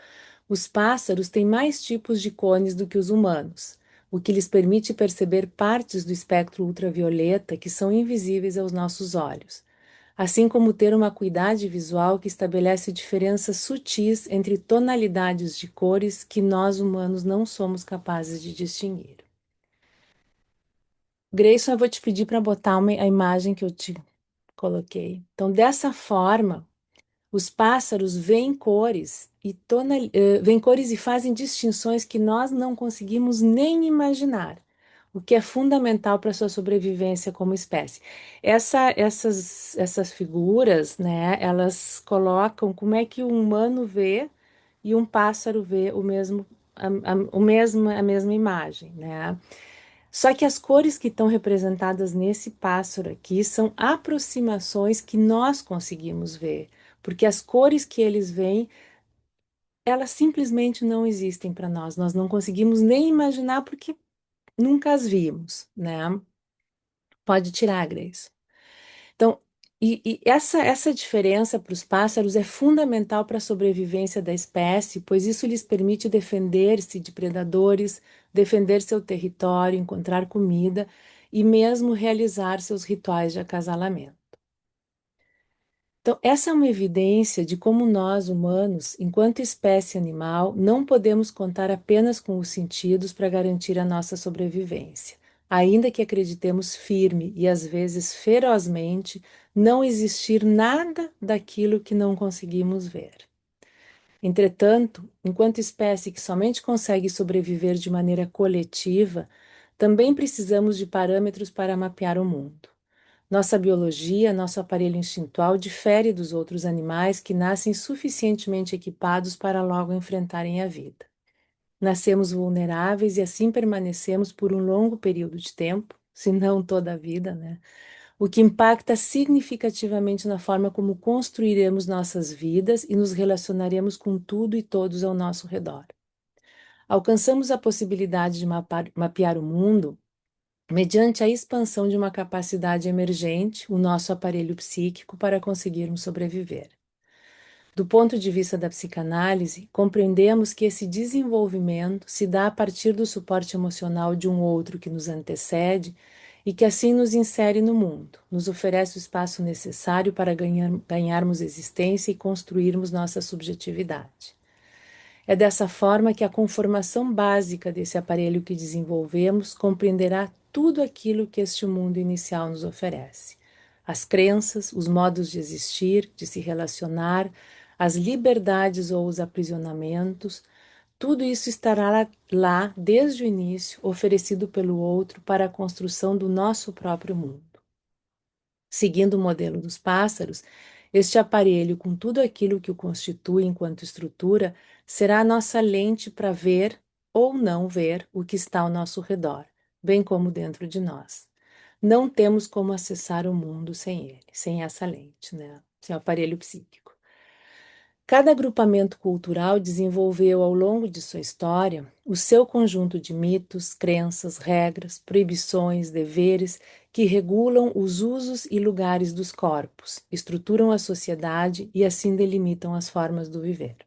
os pássaros têm mais tipos de cones do que os humanos, o que lhes permite perceber partes do espectro ultravioleta que são invisíveis aos nossos olhos, assim como ter uma acuidade visual que estabelece diferenças sutis entre tonalidades de cores que nós humanos não somos capazes de distinguir. Grayson, eu vou te pedir para botar a imagem que eu te coloquei. Então, dessa forma, os pássaros veem cores veem cores e fazem distinções que nós não conseguimos nem imaginar, o que é fundamental para a sua sobrevivência como espécie. Essas figuras, né, elas colocam como é que um humano vê e um pássaro vê a mesma imagem, né? Só que as cores que estão representadas nesse pássaro aqui são aproximações que nós conseguimos ver, porque as cores que eles veem, elas simplesmente não existem para nós. Nós não conseguimos nem imaginar porque nunca as vimos, né? Pode tirar, Grace. Então, essa diferença para os pássaros é fundamental para a sobrevivência da espécie, pois isso lhes permite defender-se de predadores, defender seu território, encontrar comida e mesmo realizar seus rituais de acasalamento. Então, essa é uma evidência de como nós, humanos, enquanto espécie animal, não podemos contar apenas com os sentidos para garantir a nossa sobrevivência, ainda que acreditemos firme e às vezes ferozmente não existir nada daquilo que não conseguimos ver. Entretanto, enquanto espécie que somente consegue sobreviver de maneira coletiva, também precisamos de parâmetros para mapear o mundo. Nossa biologia, nosso aparelho instintual difere dos outros animais que nascem suficientemente equipados para logo enfrentarem a vida. Nascemos vulneráveis e assim permanecemos por um longo período de tempo, se não toda a vida, né? O que impacta significativamente na forma como construiremos nossas vidas e nos relacionaremos com tudo e todos ao nosso redor. Alcançamos a possibilidade de mapear o mundo mediante a expansão de uma capacidade emergente, o nosso aparelho psíquico, para conseguirmos sobreviver. Do ponto de vista da psicanálise, compreendemos que esse desenvolvimento se dá a partir do suporte emocional de um outro que nos antecede e que assim nos insere no mundo, nos oferece o espaço necessário para ganharmos existência e construirmos nossa subjetividade. É dessa forma que a conformação básica desse aparelho que desenvolvemos compreenderá tudo aquilo que este mundo inicial nos oferece. As crenças, os modos de existir, de se relacionar, as liberdades ou os aprisionamentos, tudo isso estará lá desde o início, oferecido pelo outro para a construção do nosso próprio mundo. Seguindo o modelo dos pássaros, este aparelho, com tudo aquilo que o constitui enquanto estrutura, será a nossa lente para ver ou não ver o que está ao nosso redor, bem como dentro de nós. Não temos como acessar o mundo sem ele, sem essa lente, né? Sem o aparelho psíquico. Cada agrupamento cultural desenvolveu ao longo de sua história o seu conjunto de mitos, crenças, regras, proibições, deveres que regulam os usos e lugares dos corpos, estruturam a sociedade e assim delimitam as formas do viver.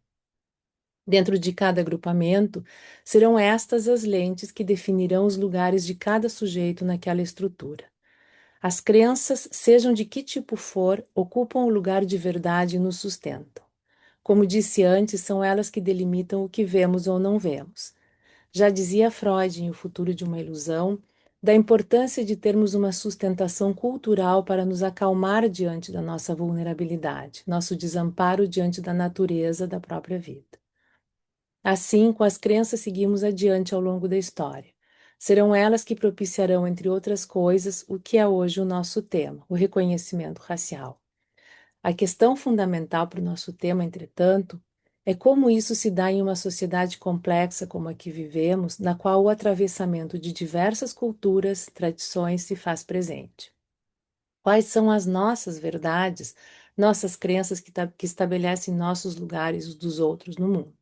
Dentro de cada agrupamento, serão estas as lentes que definirão os lugares de cada sujeito naquela estrutura. As crenças, sejam de que tipo for, ocupam o lugar de verdade e nos sustentam. Como disse antes, são elas que delimitam o que vemos ou não vemos. Já dizia Freud em O Futuro de uma Ilusão, da importância de termos uma sustentação cultural para nos acalmar diante da nossa vulnerabilidade, nosso desamparo diante da natureza da própria vida. Assim, com as crenças seguimos adiante ao longo da história. Serão elas que propiciarão, entre outras coisas, o que é hoje o nosso tema, o reconhecimento racial. A questão fundamental para o nosso tema, entretanto, é como isso se dá em uma sociedade complexa como a que vivemos, na qual o atravessamento de diversas culturas, tradições se faz presente. Quais são as nossas verdades, nossas crenças que estabelecem nossos lugares dos outros no mundo?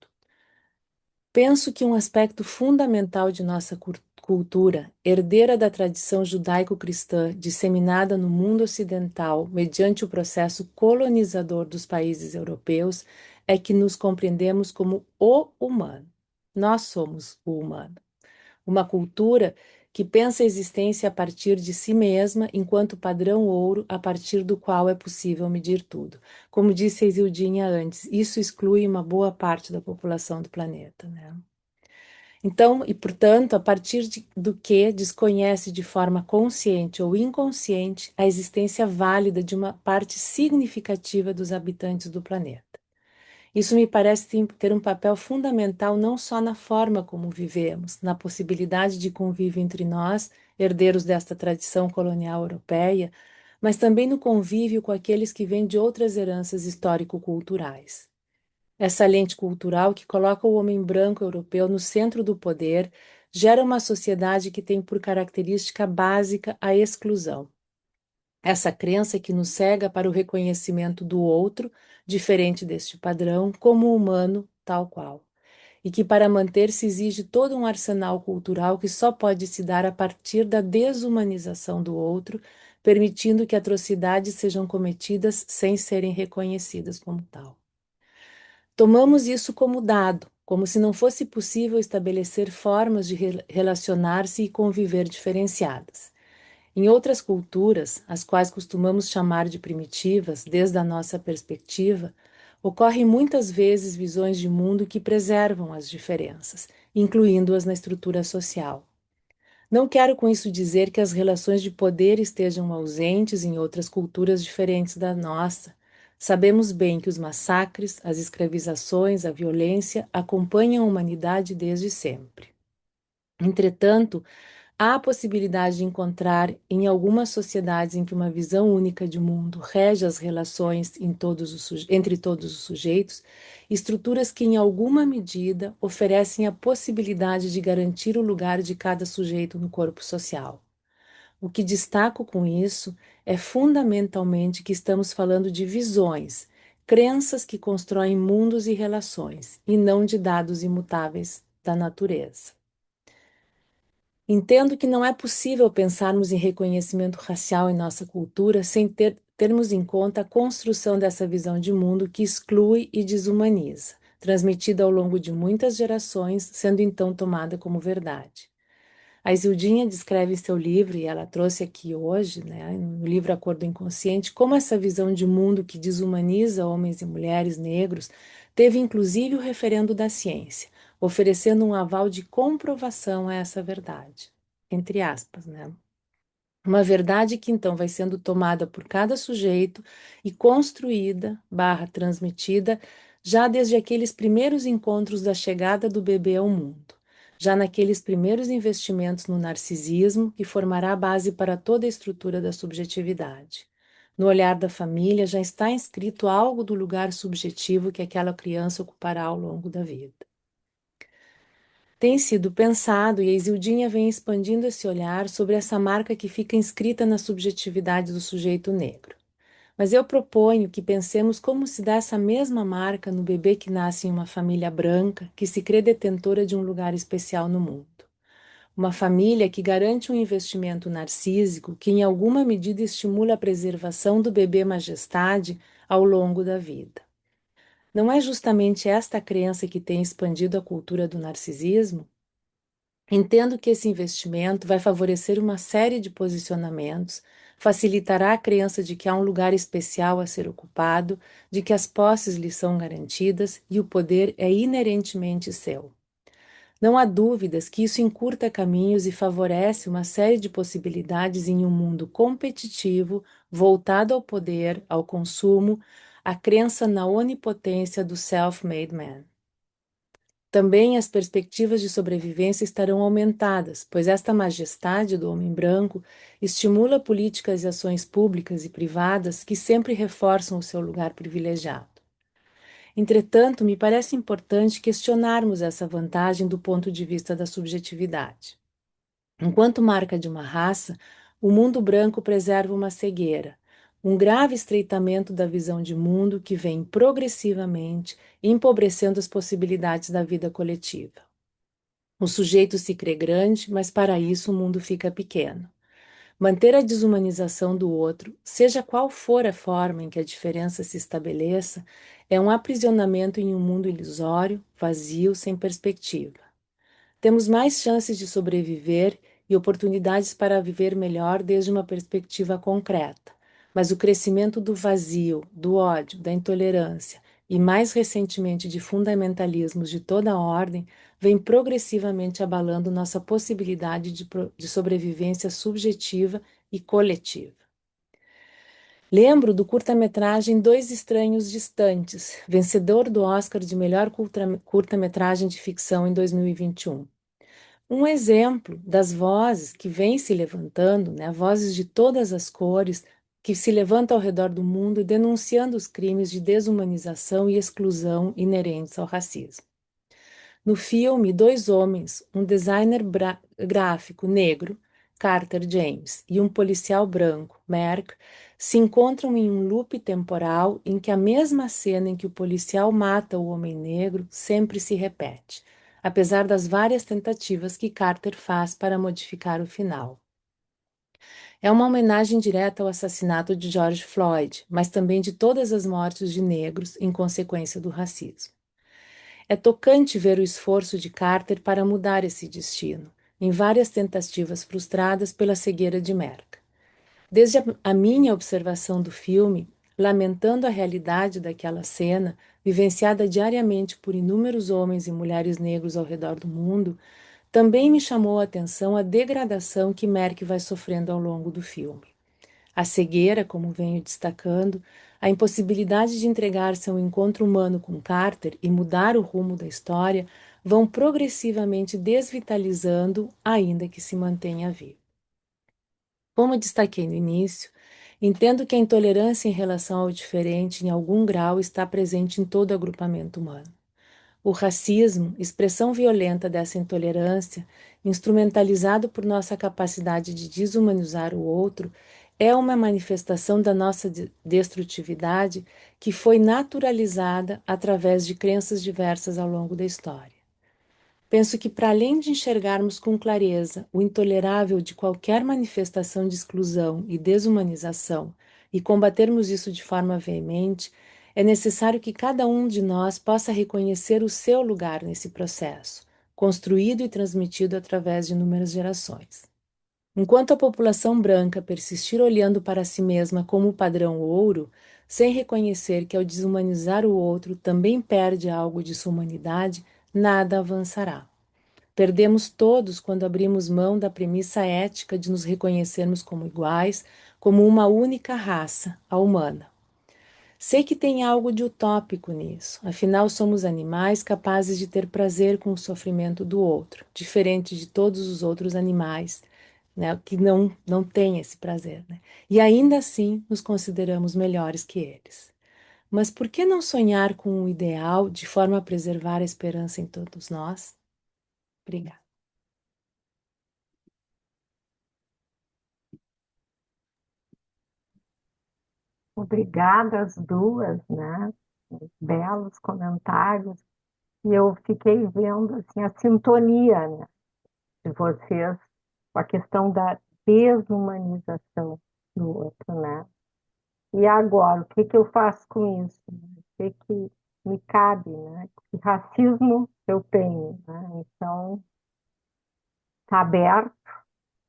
Penso que um aspecto fundamental de nossa cultura, herdeira da tradição judaico-cristã disseminada no mundo ocidental mediante o processo colonizador dos países europeus, é que nos compreendemos como o humano. Nós somos o humano. Uma cultura que pensa a existência a partir de si mesma, enquanto padrão ouro a partir do qual é possível medir tudo. Como disse a Isildinha antes, isso exclui uma boa parte da população do planeta, né? Então, e portanto, a partir do que desconhece de forma consciente ou inconsciente a existência válida de uma parte significativa dos habitantes do planeta. Isso me parece ter um papel fundamental não só na forma como vivemos, na possibilidade de convívio entre nós, herdeiros desta tradição colonial europeia, mas também no convívio com aqueles que vêm de outras heranças histórico-culturais. Essa lente cultural que coloca o homem branco europeu no centro do poder gera uma sociedade que tem por característica básica a exclusão. Essa crença que nos cega para o reconhecimento do outro, diferente deste padrão, como humano, tal qual. E que para manter-se exige todo um arsenal cultural que só pode se dar a partir da desumanização do outro, permitindo que atrocidades sejam cometidas sem serem reconhecidas como tal. Tomamos isso como dado, como se não fosse possível estabelecer formas de relacionar-se e conviver diferenciadas. Em outras culturas, as quais costumamos chamar de primitivas, desde a nossa perspectiva, ocorrem muitas vezes visões de mundo que preservam as diferenças, incluindo-as na estrutura social. Não quero com isso dizer que as relações de poder estejam ausentes em outras culturas diferentes da nossa. Sabemos bem que os massacres, as escravizações, a violência acompanham a humanidade desde sempre. Entretanto, há a possibilidade de encontrar em algumas sociedades em que uma visão única de mundo rege as relações entre todos os sujeitos, estruturas que, em alguma medida, oferecem a possibilidade de garantir o lugar de cada sujeito no corpo social. O que destaco com isso é fundamentalmente que estamos falando de visões, crenças que constroem mundos e relações, e não de dados imutáveis da natureza. Entendo que não é possível pensarmos em reconhecimento racial em nossa cultura sem termos em conta a construção dessa visão de mundo que exclui e desumaniza, transmitida ao longo de muitas gerações, sendo então tomada como verdade. A Isildinha descreve em seu livro, e ela trouxe aqui hoje, né, no livro Acordo Inconsciente, como essa visão de mundo que desumaniza homens e mulheres negros teve inclusive o referendo da ciência, oferecendo um aval de comprovação a essa verdade, entre aspas, né? Uma verdade que então vai sendo tomada por cada sujeito e construída, transmitida, já desde aqueles primeiros encontros da chegada do bebê ao mundo, já naqueles primeiros investimentos no narcisismo, que formará a base para toda a estrutura da subjetividade. No olhar da família já está inscrito algo do lugar subjetivo que aquela criança ocupará ao longo da vida. Tem sido pensado e a Isildinha vem expandindo esse olhar sobre essa marca que fica inscrita na subjetividade do sujeito negro. Mas eu proponho que pensemos como se dá essa mesma marca no bebê que nasce em uma família branca, que se crê detentora de um lugar especial no mundo. Uma família que garante um investimento narcísico que, em alguma medida, estimula a preservação do bebê majestade ao longo da vida. Não é justamente esta crença que tem expandido a cultura do narcisismo? Entendo que esse investimento vai favorecer uma série de posicionamentos, facilitará a crença de que há um lugar especial a ser ocupado, de que as posses lhe são garantidas e o poder é inerentemente seu. Não há dúvidas que isso encurta caminhos e favorece uma série de possibilidades em um mundo competitivo, voltado ao poder, ao consumo, à crença na onipotência do self-made man. Também as perspectivas de sobrevivência estarão aumentadas, pois esta majestade do homem branco estimula políticas e ações públicas e privadas que sempre reforçam o seu lugar privilegiado. Entretanto, me parece importante questionarmos essa vantagem do ponto de vista da subjetividade. Enquanto marca de uma raça, o mundo branco preserva uma cegueira, um grave estreitamento da visão de mundo que vem progressivamente empobrecendo as possibilidades da vida coletiva. O sujeito se crê grande, mas para isso o mundo fica pequeno. Manter a desumanização do outro, seja qual for a forma em que a diferença se estabeleça, é um aprisionamento em um mundo ilusório, vazio, sem perspectiva. Temos mais chances de sobreviver e oportunidades para viver melhor desde uma perspectiva concreta, mas o crescimento do vazio, do ódio, da intolerância e, mais recentemente, de fundamentalismos de toda a ordem vem progressivamente abalando nossa possibilidade de sobrevivência subjetiva e coletiva. Lembro do curta-metragem Dois Estranhos Distantes, vencedor do Oscar de melhor curta-metragem de ficção em 2021. Um exemplo das vozes que vêm se levantando, né, vozes de todas as cores, que se levantam ao redor do mundo denunciando os crimes de desumanização e exclusão inerentes ao racismo. No filme, dois homens, um designer gráfico negro, Carter James, e um policial branco, Merck, se encontram em um loop temporal em que a mesma cena em que o policial mata o homem negro sempre se repete, apesar das várias tentativas que Carter faz para modificar o final. É uma homenagem direta ao assassinato de George Floyd, mas também de todas as mortes de negros em consequência do racismo. É tocante ver o esforço de Carter para mudar esse destino, em várias tentativas frustradas pela cegueira de Merck. Desde a minha observação do filme, lamentando a realidade daquela cena, vivenciada diariamente por inúmeros homens e mulheres negros ao redor do mundo, também me chamou a atenção a degradação que Merck vai sofrendo ao longo do filme. A cegueira, como venho destacando, a impossibilidade de entregar-se ao encontro humano com Carter e mudar o rumo da história vão progressivamente desvitalizando, ainda que se mantenha vivo. Como destaquei no início, entendo que a intolerância em relação ao diferente, em algum grau, está presente em todo agrupamento humano. O racismo, expressão violenta dessa intolerância, instrumentalizado por nossa capacidade de desumanizar o outro, é uma manifestação da nossa destrutividade que foi naturalizada através de crenças diversas ao longo da história. Penso que, para além de enxergarmos com clareza o intolerável de qualquer manifestação de exclusão e desumanização e combatermos isso de forma veemente, é necessário que cada um de nós possa reconhecer o seu lugar nesse processo, construído e transmitido através de inúmeras gerações. Enquanto a população branca persistir olhando para si mesma como o padrão ouro, sem reconhecer que ao desumanizar o outro também perde algo de sua humanidade, nada avançará. Perdemos todos quando abrimos mão da premissa ética de nos reconhecermos como iguais, como uma única raça, a humana. Sei que tem algo de utópico nisso, afinal somos animais capazes de ter prazer com o sofrimento do outro, diferente de todos os outros animais, né, que não têm esse prazer, né? E ainda assim nos consideramos melhores que eles. Mas por que não sonhar com um ideal de forma a preservar a esperança em todos nós? Obrigada. Obrigada às duas, né? Belos comentários. E eu fiquei vendo assim, a sintonia, né, de vocês com a questão da desumanização do outro, né? E agora, o que que eu faço com isso? O que que me cabe, né? Que racismo eu tenho, né? Então, está aberto,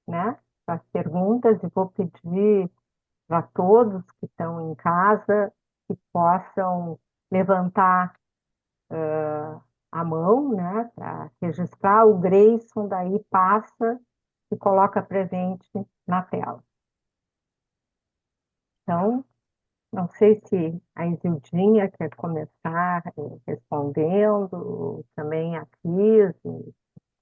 né? As perguntas e vou pedir para todos que estão em casa que possam levantar a mão, né, para registrar. O Grayson daí passa e coloca presente na tela. Então, não sei se a Isildinha quer começar respondendo, também a Cris,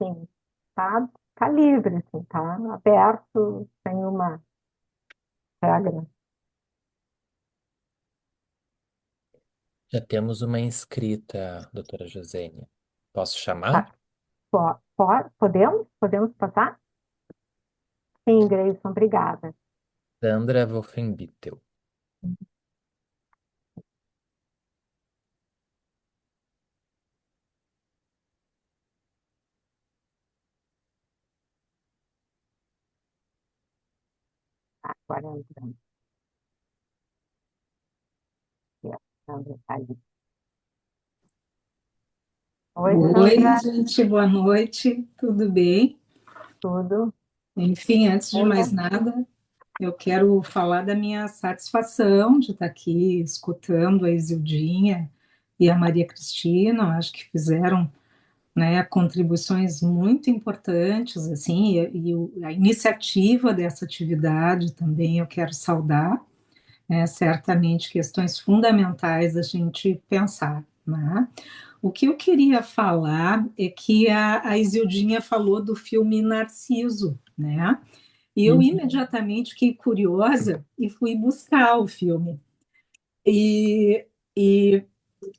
enfim, tá livre, assim, tá aberto, sem uma regra. Já temos uma inscrita, doutora Josênia. Posso chamar? Tá. Podemos? Podemos passar? Sim, Grayson, obrigada. Sandra Wolfenbittel. agora entrando. Aqui, a Sandra tá ali. Oi, Oi, Sandra, gente, boa noite, tudo bem? tudo? Enfim, antes de mais nada, eu quero falar da minha satisfação de estar aqui escutando a Isildinha e a Maria Cristina. Eu acho que fizeram, né, contribuições muito importantes, assim, a iniciativa dessa atividade também eu quero saudar, né, certamente questões fundamentais a gente pensar, né? O que eu queria falar é que a Isildinha falou do filme Narciso, né? E eu imediatamente fiquei curiosa e fui buscar o filme. E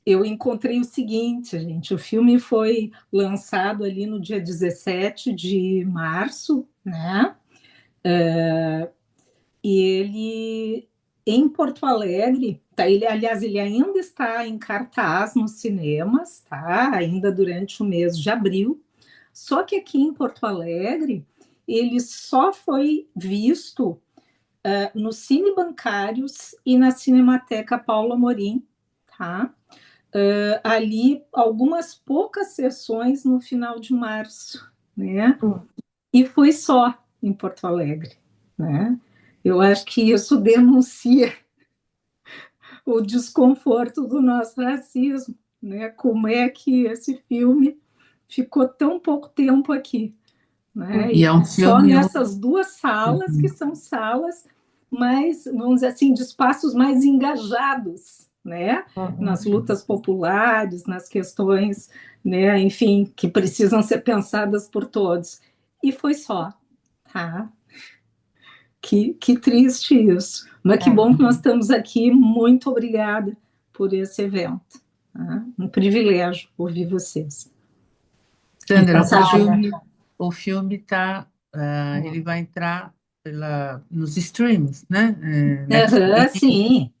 eu encontrei o seguinte, gente: o filme foi lançado ali no dia 17 de março, né? E ele, em Porto Alegre, tá, aliás, ele ainda está em cartaz nos cinemas, tá? Ainda durante o mês de abril. Só que aqui em Porto Alegre, ele só foi visto nos Cine Bancários e na Cinemateca Paulo Amorim, tá? Ali, algumas poucas sessões no final de março, né? E foi só em Porto Alegre, né? Eu acho que isso denuncia o desconforto do nosso racismo, né? Como é que esse filme ficou tão pouco tempo aqui, né? E E é um só filme. nessas duas salas, que são salas mais, vamos dizer assim, de espaços mais engajados, né? Nas lutas populares, nas questões, né? Enfim, que precisam ser pensadas por todos. E foi só, tá? Que triste isso. Mas que bom que nós estamos aqui. Muito obrigada por esse evento. Tá? Um privilégio ouvir vocês. E Sandra, passar junto. o filme tá, ele vai entrar nos streams, né? Netflix, Sim,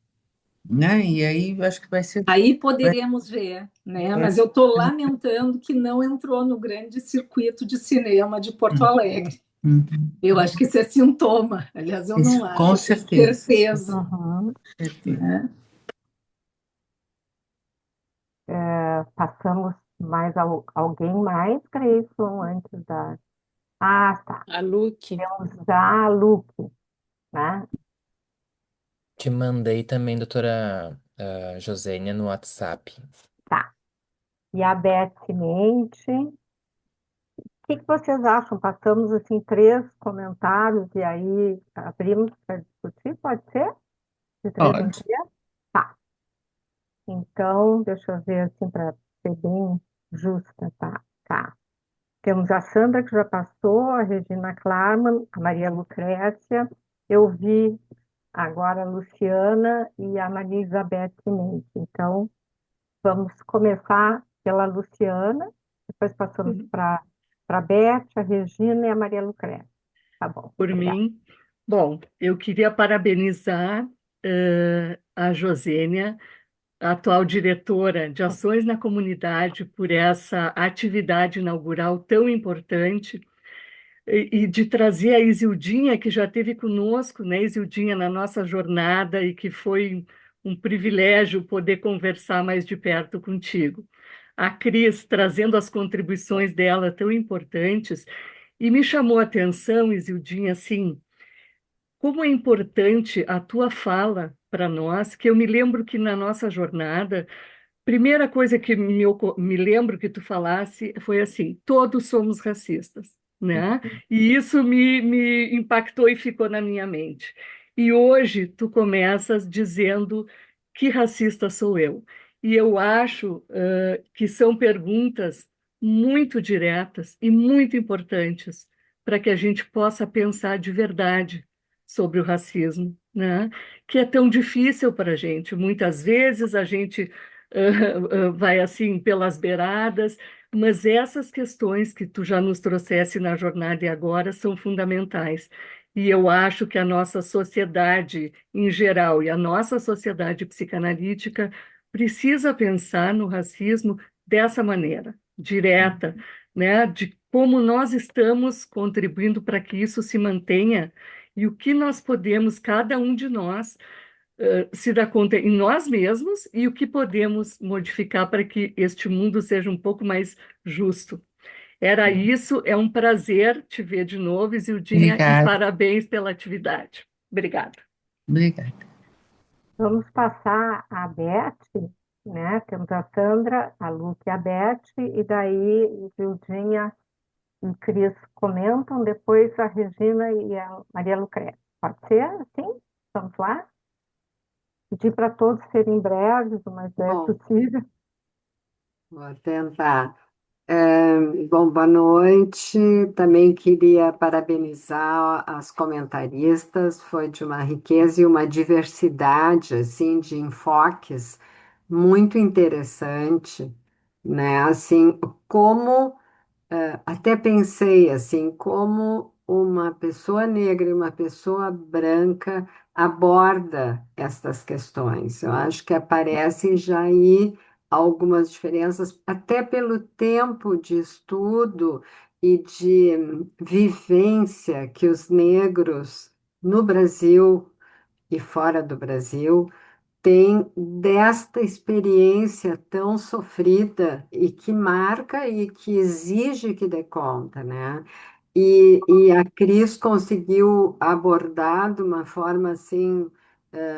né? E aí eu acho que vai ser. aí poderemos ver, né? vai Mas eu estou lamentando que não entrou no grande circuito de cinema de Porto Alegre. Uhum. Eu acho que isso é sintoma. Aliás, eu não Isso, acho, com eu tenho certeza. certeza. Certeza. Né? Passamos mais alguém mais, Grayson, antes da. Ah, tá. A Luque. Temos já a Luke, né? Te mandei também, doutora Josênia, no WhatsApp. Tá. E a Beth Mente. O que vocês acham? Passamos assim três comentários e aí abrimos para discutir, pode ser? De três em Pode. três? Tá. Então, deixa eu ver assim para ser bem justa, tá? Tá. Temos a Sandra, que já passou, a Regina Klarman, a Maria Lucrécia. Eu vi agora a Luciana e a Maria Isabel Mendes. Então, vamos começar pela Luciana, depois passamos para a Beth, a Regina e a Maria Lucrécia. Tá bom, Por obrigada. mim. Bom, eu queria parabenizar a Josênia, a atual diretora de Ações na Comunidade, por essa atividade inaugural tão importante e de trazer a Isildinha, que já esteve conosco, né, Isildinha, na nossa jornada e que foi um privilégio poder conversar mais de perto contigo. A Cris trazendo as contribuições dela tão importantes e me chamou a atenção, Isildinha, assim, como é importante a tua fala para nós, que eu me lembro que na nossa jornada, primeira coisa que me lembro que tu falasse foi assim: todos somos racistas, né? E isso me impactou e ficou na minha mente. E hoje tu começas dizendo que racista sou eu. E eu acho que são perguntas muito diretas e muito importantes para que a gente possa pensar de verdade sobre o racismo, né? Que é tão difícil para a gente. Muitas vezes a gente vai assim pelas beiradas, mas essas questões que tu já nos trouxesse na jornada e agora são fundamentais. E eu acho que a nossa sociedade em geral e a nossa sociedade psicanalítica precisa pensar no racismo dessa maneira, direta, né? De como nós estamos contribuindo para que isso se mantenha e o que nós podemos, cada um de nós, se dar conta em nós mesmos e o que podemos modificar para que este mundo seja um pouco mais justo. Era isso, é um prazer te ver de novo, Isildinha, e Obrigada, parabéns pela atividade. Obrigada. obrigada. Vamos passar a Beth, né? Temos a Sandra, a Luque e a Beth, e daí Gildinha e Cris comentam, depois a Regina e a Maria Lucrécia. Pode ser assim? Vamos lá? Pedir para todos serem breves, o mais breve Bom, possível. vou tentar. Bom, boa noite. Também queria parabenizar as comentaristas. Foi de uma riqueza e uma diversidade assim de enfoques muito interessante, né? Assim, como até pensei assim, como uma pessoa negra e uma pessoa branca aborda estas questões. Eu acho que aparecem já aí algumas diferenças, até pelo tempo de estudo e de vivência que os negros no Brasil e fora do Brasil tem desta experiência tão sofrida e que marca e que exige que dê conta, né? E a Cris conseguiu abordar de uma forma assim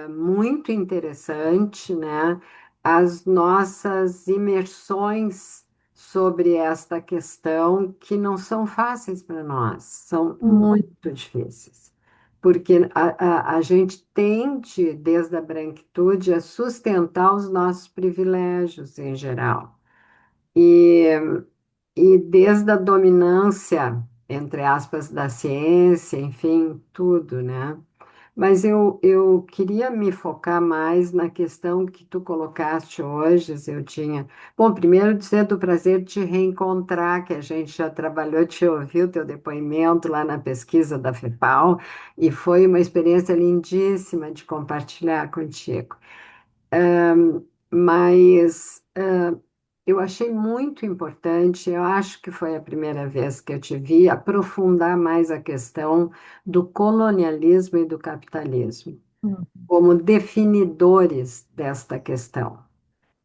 muito interessante, né? As nossas imersões sobre esta questão que não são fáceis para nós, são muito difíceis porque a gente tende, desde a branquitude, a sustentar os nossos privilégios em geral. E, e desde a dominância, entre aspas, da ciência, enfim, tudo, né? Mas eu queria me focar mais na questão que tu colocaste hoje, eu tinha. Bom, primeiro dizer do prazer de te reencontrar, que a gente já trabalhou, te ouviu teu depoimento lá na pesquisa da FEPAL, e foi uma experiência lindíssima de compartilhar contigo. Mas eu achei muito importante, eu acho que foi a primeira vez que eu te vi aprofundar mais a questão do colonialismo e do capitalismo como definidores desta questão.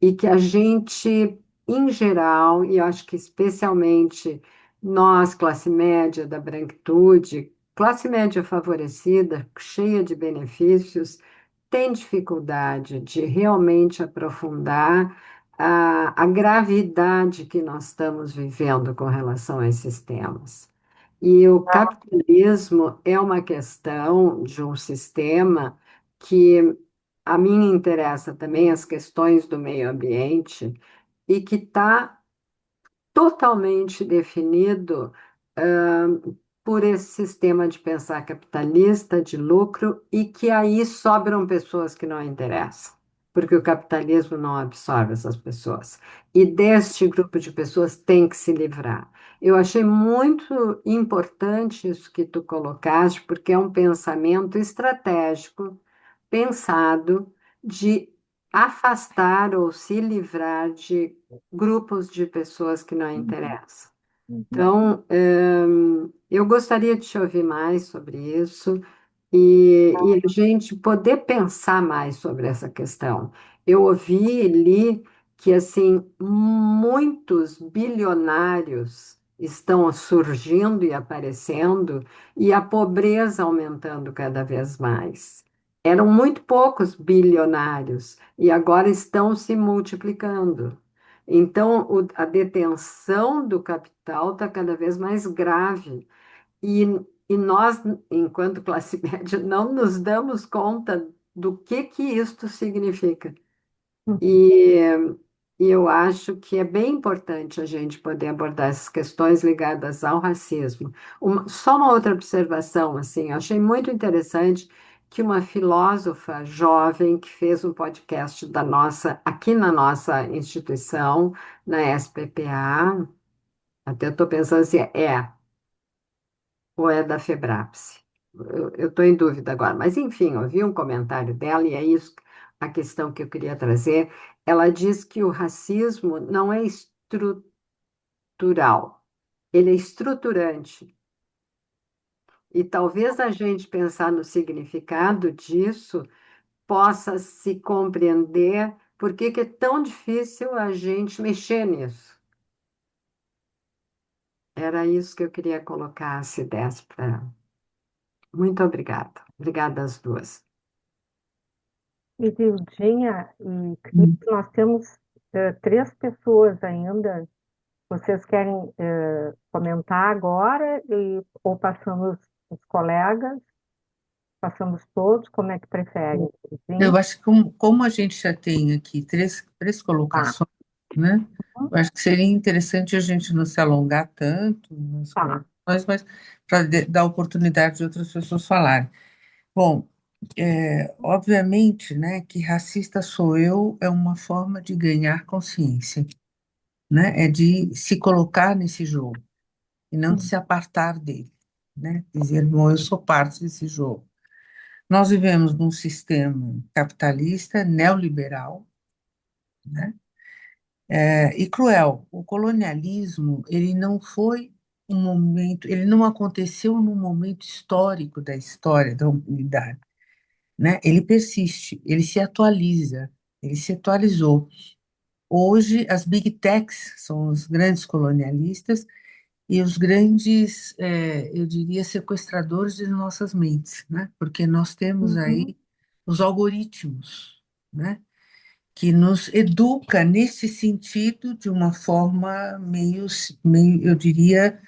E que a gente, em geral, e eu acho que especialmente nós, classe média da branquitude, classe média favorecida, cheia de benefícios, tem dificuldade de realmente aprofundar a gravidade que nós estamos vivendo com relação a esses temas. E o capitalismo é uma questão de um sistema que a mim interessa também as questões do meio ambiente e que está totalmente definido por esse sistema de pensar capitalista, de lucro, e que aí sobram pessoas que não interessam, porque o capitalismo não absorve essas pessoas. E deste grupo de pessoas tem que se livrar. Eu achei muito importante isso que tu colocaste, porque é um pensamento estratégico, pensado de afastar ou se livrar de grupos de pessoas que não interessam. Então, eu gostaria de te ouvir mais sobre isso e a gente poder pensar mais sobre essa questão. Eu ouvi e li que, assim, muitos bilionários estão surgindo e aparecendo e a pobreza aumentando cada vez mais. Eram muito poucos bilionários e agora estão se multiplicando. Então, a detenção do capital está cada vez mais grave. E, e nós, enquanto classe média, não nos damos conta do que isto significa. E, e eu acho que é bem importante a gente poder abordar essas questões ligadas ao racismo. Só uma outra observação, assim, eu achei muito interessante que uma filósofa jovem que fez um podcast aqui na nossa instituição, na SPPA, até estou pensando se ou é da Febrapse. Eu estou em dúvida agora, mas enfim, eu vi um comentário dela e é isso a questão que eu queria trazer. Ela diz que o racismo não é estrutural, ele é estruturante. E talvez a gente pensar no significado disso possa se compreender por que que é tão difícil a gente mexer nisso. Era isso que eu queria colocar, se desse para. Muito obrigada. Obrigada às duas. E Vildinha e Cris, nós temos três pessoas ainda. Vocês querem comentar agora ou passamos os colegas? Passamos todos? Como é que preferem? Eu Sim? acho que como a gente já tem aqui três Tá, colocações, né? Eu acho que seria interessante a gente não se alongar tanto nas tá. colocações, mas para dar oportunidade de outras pessoas falarem. Bom, obviamente, né, que racista sou eu é uma forma de ganhar consciência, né? É de se colocar nesse jogo e não de se apartar dele, né? Dizer, bom, eu sou parte desse jogo. Nós vivemos num sistema capitalista, neoliberal, né? E cruel. O colonialismo, ele não foi um momento, ele não aconteceu num momento histórico da história da humanidade, né? Ele persiste, ele se atualiza, ele se atualizou. Hoje, as big techs são os grandes colonialistas e os grandes, eu diria, sequestradores de nossas mentes, né? Porque nós temos Uhum, aí os algoritmos, né? Que nos educa nesse sentido de uma forma meio, eu diria,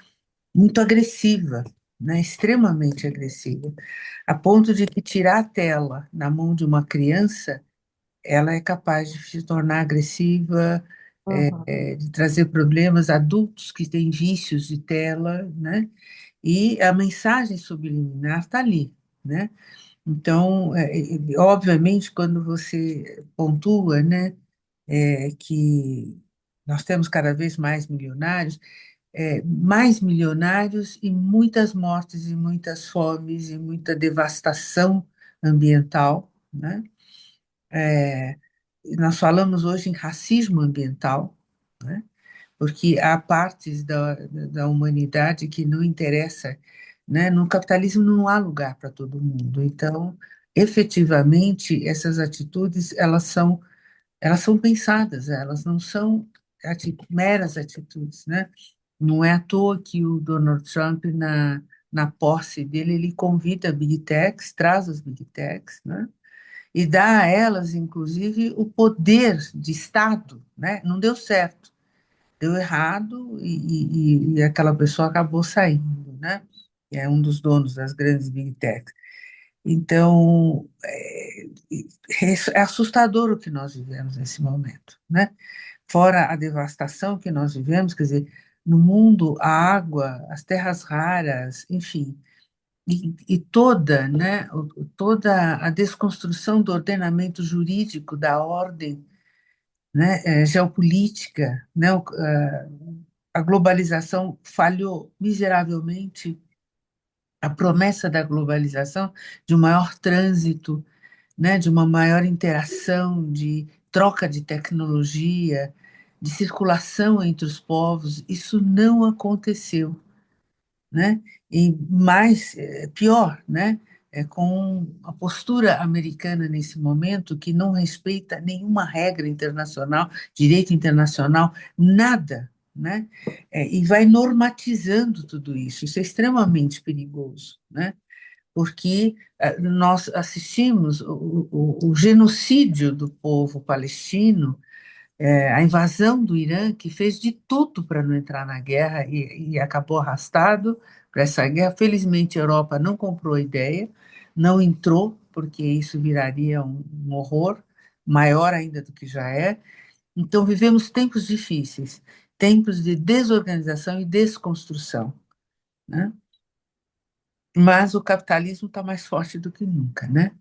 muito agressiva, né? Extremamente agressiva, a ponto de que tirar a tela na mão de uma criança, ela é capaz de se tornar agressiva, uhum, de trazer problemas, adultos que têm vícios de tela, né? E a mensagem subliminar está ali, né? Então, obviamente, quando você pontua, né, que nós temos cada vez mais milionários e muitas mortes e muitas fomes e muita devastação ambiental, né? Nós falamos hoje em racismo ambiental, né? Porque há partes da humanidade que não interessa, né? No capitalismo não há lugar para todo mundo. Então, efetivamente, essas atitudes, elas são pensadas, elas não são meras atitudes, né? Não é à toa que o Donald Trump, na posse dele, ele convida a Big Techs, traz as Big Techs, né? E dá a elas, inclusive, o poder de Estado, né? Não deu certo, deu errado e aquela pessoa acabou saindo, né? É um dos donos das grandes Big Techs. Então, é assustador o que nós vivemos nesse momento, né? Fora a devastação que nós vivemos, quer dizer, no mundo, a água, as terras raras, enfim, e toda, né, toda a desconstrução do ordenamento jurídico, da ordem, né, geopolítica, né, a globalização falhou miseravelmente, a promessa da globalização, de um maior trânsito, né, de uma maior interação, de troca de tecnologia, de circulação entre os povos, isso não aconteceu, né? E mais, pior, né? Com a postura americana nesse momento, que não respeita nenhuma regra internacional, direito internacional, nada, né? E vai normatizando tudo isso. Isso é extremamente perigoso, né? Porque nós assistimos o genocídio do povo palestino, a invasão do Irã, que fez de tudo para não entrar na guerra e acabou arrastado para essa guerra. Felizmente, a Europa não comprou a ideia, não entrou, porque isso viraria um horror maior ainda do que já é. Então, vivemos tempos difíceis, tempos de desorganização e desconstrução, né? Mas o capitalismo está mais forte do que nunca, né?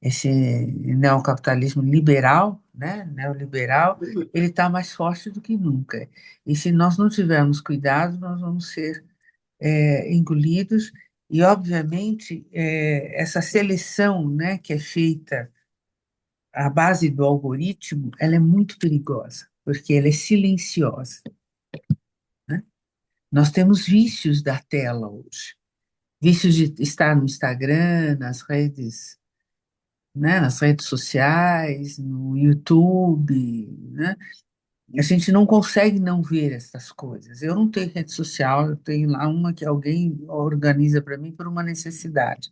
Esse neocapitalismo liberal, né, neoliberal, ele está mais forte do que nunca. E se nós não tivermos cuidado, nós vamos ser engolidos. E, obviamente, essa seleção, né, que é feita à base do algoritmo, ela é muito perigosa, porque ela é silenciosa, né? Nós temos vícios da tela hoje. vício de estar no Instagram, né, nas redes sociais, no YouTube, né? A gente não consegue não ver essas coisas. Eu não tenho rede social, eu tenho lá uma que alguém organiza para mim por uma necessidade.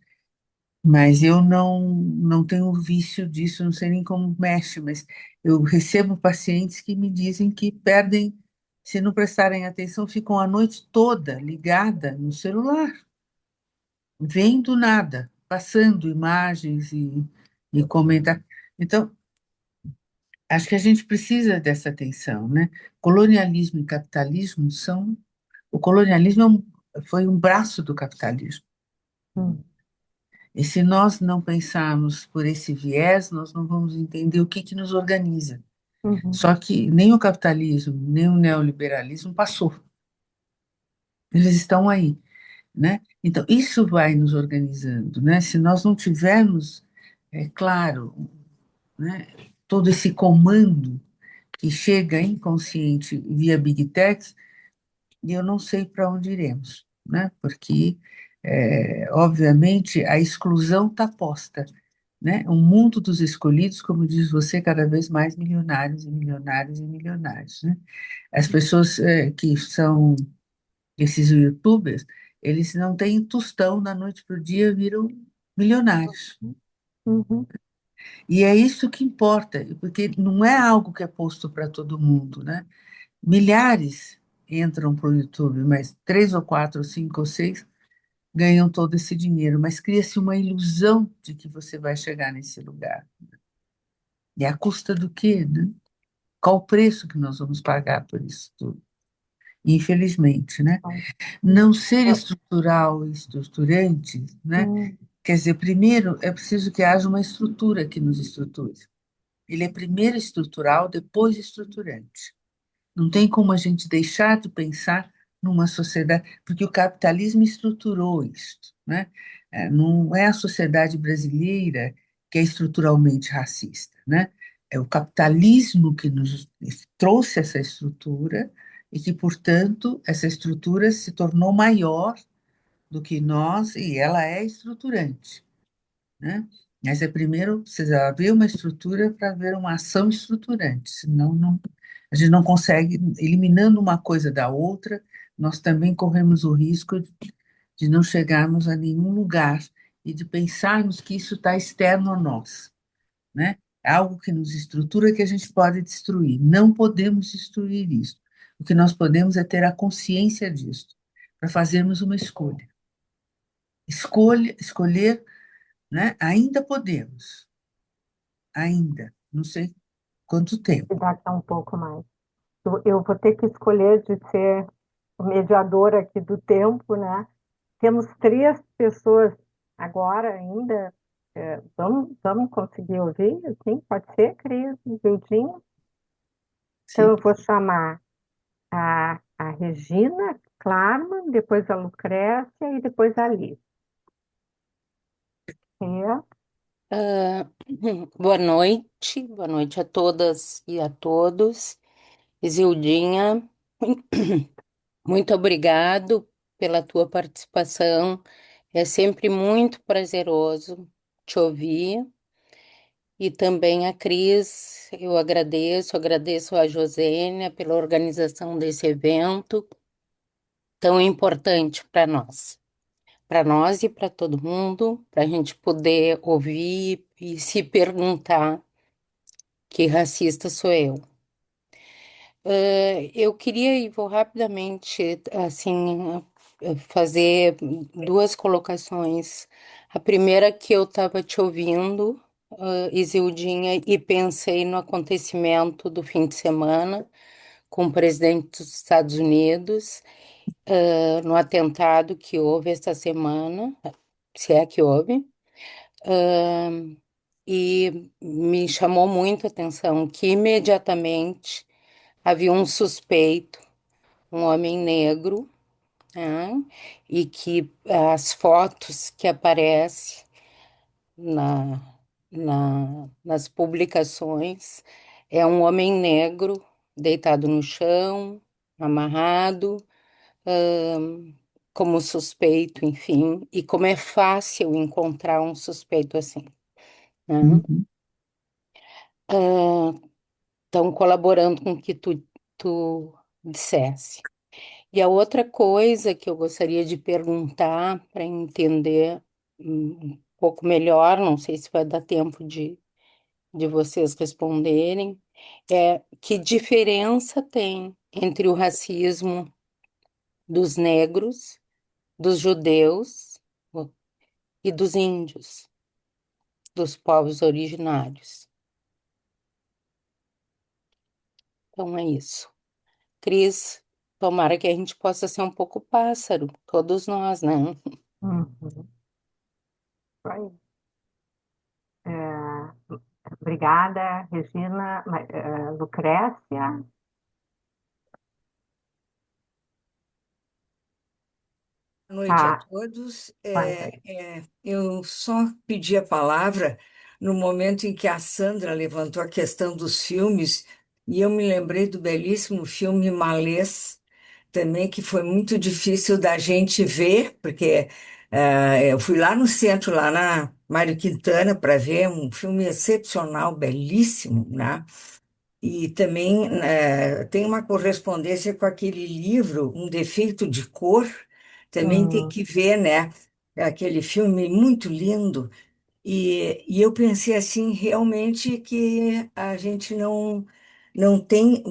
Mas eu não tenho vício disso, não sei nem como mexe, mas eu recebo pacientes que me dizem que perdem, se não prestarem atenção, ficam a noite toda ligada no celular, vendo nada, passando imagens e comentar. Então, acho que a gente precisa dessa atenção, né? Colonialismo e capitalismo são. O colonialismo foi um braço do capitalismo. Hum, E se nós não pensarmos por esse viés, nós não vamos entender o que que nos organiza. uhum, Só que nem o capitalismo, nem o neoliberalismo passou. Eles estão aí, né? Então, isso vai nos organizando, né? Se nós não tivermos, é claro, né, todo esse comando que chega inconsciente via Big Tech, eu não sei para onde iremos, né? Porque, obviamente, a exclusão está posta, né? O mundo dos escolhidos, como diz você, cada vez mais milionários e milionários e milionários, né? As pessoas que são esses YouTubers, eles não têm tostão da noite para o dia, viram milionários. uhum, E é isso que importa, porque não é algo que é posto para todo mundo, né? Milhares entram para o YouTube, mas três ou quatro, ou cinco ou seis ganham todo esse dinheiro, mas cria-se uma ilusão de que você vai chegar nesse lugar. E à custa do quê, né? Qual o preço que nós vamos pagar por isso tudo? Infelizmente, né? bom, Não ser eu- estrutural e estruturante, né? hum, Quer dizer, primeiro é preciso que haja uma estrutura que nos estruture. Ele é primeiro estrutural, depois estruturante. Não tem como a gente deixar de pensar numa sociedade, porque o capitalismo estruturou isso, né? Não é a sociedade brasileira que é estruturalmente racista, né? É o capitalismo que nos trouxe essa estrutura e que, portanto, essa estrutura se tornou maior do que nós e ela é estruturante, né? Mas é primeiro precisa haver uma estrutura para haver uma ação estruturante, senão a gente não consegue, eliminando uma coisa da outra, nós também corremos o risco de não chegarmos a nenhum lugar e de pensarmos que isso está externo a nós, né? É algo que nos estrutura que a gente pode destruir. Não podemos destruir isso. O que nós podemos é ter a consciência disso, para fazermos uma escolha. Escolher, né? Ainda podemos, ainda, não sei quanto tempo. daqui a um pouco mais. Eu vou ter que escolher de ser o mediador aqui do tempo, né? Temos três pessoas agora ainda. Vamos conseguir ouvir? Sim, pode ser, Cris, Gildinho? Então, Sim. eu vou chamar a Regina Klarmann, depois a Lucrécia e depois a Liz. É, Ah, boa noite a todas e a todos. Isildinha, muito obrigado pela tua participação. É sempre muito prazeroso te ouvir. E também a Cris, eu agradeço a Josênia pela organização desse evento tão importante para nós e para todo mundo, para a gente poder ouvir e se perguntar que racista sou eu. Eu queria e vou rapidamente assim fazer duas colocações. A primeira que eu estava te ouvindo, Isildinha, e pensei no acontecimento do fim de semana com o presidente dos Estados Unidos, no atentado que houve esta semana, se é que houve. E me chamou muito a atenção que imediatamente havia um suspeito, um homem negro, né? E que as fotos que aparecem na, nas publicações é um homem negro deitado no chão, amarrado, como suspeito, enfim, e como é fácil encontrar um suspeito assim, né? Uhum. Estão colaborando com o que tu dissesse. E a outra coisa que eu gostaria de perguntar para entender um pouco melhor, não sei se vai dar tempo de vocês responderem, é que diferença tem entre o racismo dos negros, dos judeus e dos índios, dos povos originários. Então é isso. Cris, tomara que a gente possa ser um pouco pássaro, todos nós, né? Uhum. Isso aí. Obrigada, Regina. Lucrécia? Boa noite a Tá, todos. boa noite. Eu só pedi a palavra no momento em que a Sandra levantou a questão dos filmes, e eu me lembrei do belíssimo filme Malês, também, que foi muito difícil da gente ver, porque eu fui lá no centro, lá na Mário Quintana, para ver um filme excepcional, belíssimo, né? E também tem uma correspondência com aquele livro, Um Defeito de Cor, também tem Hum, que ver, né? É aquele filme muito lindo. E eu pensei assim, realmente que a gente não tem.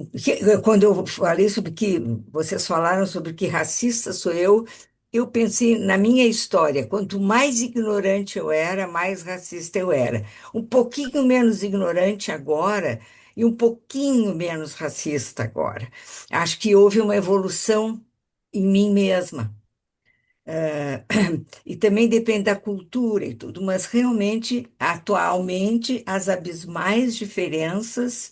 Quando eu falei sobre que vocês falaram sobre que racista sou eu pensei na minha história. Quanto mais ignorante eu era, mais racista eu era. Um pouquinho menos ignorante agora e um pouquinho menos racista agora. Acho que houve uma evolução em mim mesma. E também depende da cultura e tudo, mas realmente, atualmente, as abismais diferenças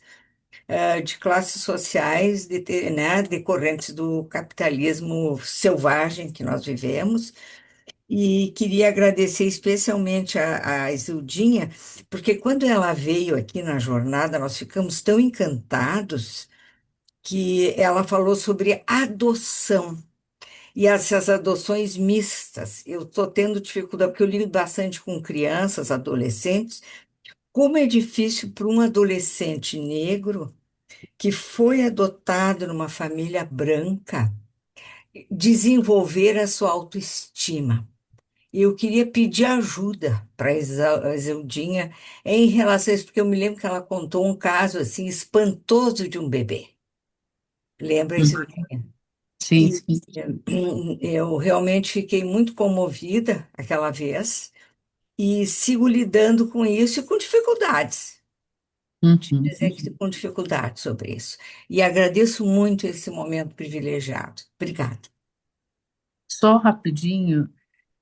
de classes sociais, né, decorrentes do capitalismo selvagem que nós vivemos. E queria agradecer especialmente a Isildinha, porque quando ela veio aqui na jornada, nós ficamos tão encantados que ela falou sobre adoção. E essas adoções mistas, eu estou tendo dificuldade, porque eu lido bastante com crianças, adolescentes. Como é difícil para um adolescente negro que foi adotado numa família branca desenvolver a sua autoestima. E eu queria pedir ajuda para a Isildinha em relação a isso, porque eu me lembro que ela contou um caso assim espantoso de um bebê. Lembra, Uhum. Isildinha? Sim, E sim. eu realmente fiquei muito comovida aquela vez e sigo lidando com isso e com dificuldades. Uhum. Dizer que com dificuldades sobre isso. E agradeço muito esse momento privilegiado. Obrigada. Só rapidinho,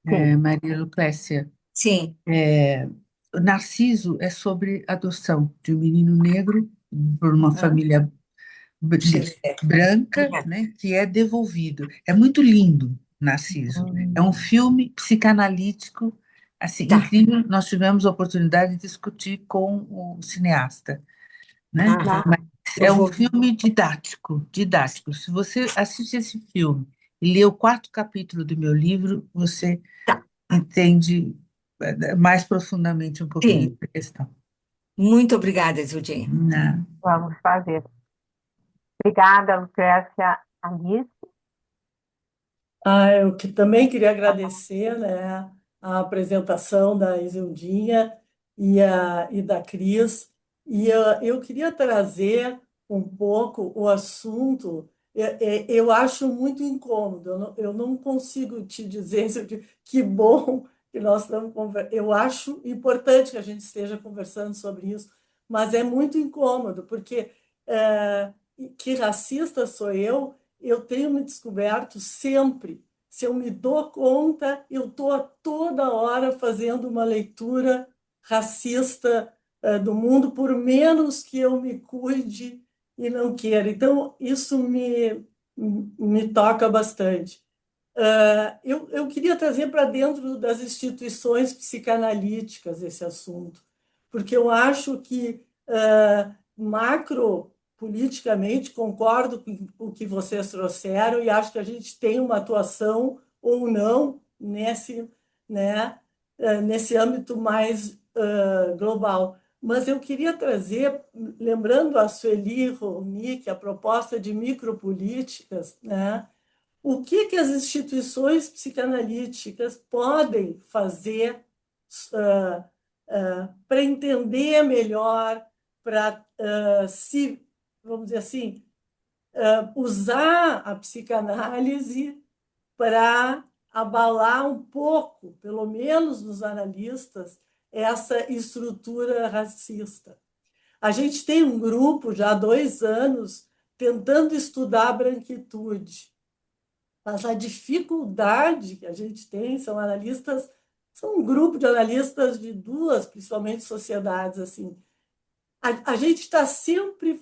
sim. Maria Lucrécia. Sim, O Narciso é sobre adoção de um menino negro por uma família chega. branca, né, que é devolvido. É muito lindo, Narciso. É um filme psicanalítico, assim, Tá. incrível. Nós tivemos a oportunidade de discutir com o cineasta, né? Aham. Mas Eu é um vou. filme didático, didático. Se você assiste esse filme e lê o quarto capítulo do meu livro, você Tá. entende mais profundamente um pouquinho Sim. essa questão. Muito obrigada, Zildinha. Né? Vamos fazer. Obrigada, Lucrécia. Alice? Eu que também queria agradecer, né, a apresentação da Isildinha e da Cris. Eu queria trazer um pouco o assunto. Eu acho muito incômodo, eu não consigo te dizer que bom que nós estamos conversando. Eu acho importante que a gente esteja conversando sobre isso, mas é muito incômodo, porque eh, que racista sou eu tenho me descoberto sempre. Se eu me dou conta, eu estou toda hora fazendo uma leitura racista do mundo, por menos que eu me cuide e não queira. Então, isso me toca bastante. Eu queria trazer para dentro das instituições psicanalíticas esse assunto, porque eu acho que macro politicamente concordo com o que vocês trouxeram e acho que a gente tem uma atuação ou não né, nesse âmbito mais global. Mas eu queria trazer, lembrando a Sueli Ronick, a proposta de micropolíticas, né, o que as instituições psicanalíticas podem fazer para entender melhor, para se, vamos dizer assim, usar a psicanálise para abalar um pouco, pelo menos nos analistas, essa estrutura racista. A gente tem um grupo já há 2 anos tentando estudar a branquitude, mas a dificuldade que a gente tem são um grupo de analistas de duas, principalmente, sociedades assim. A gente está sempre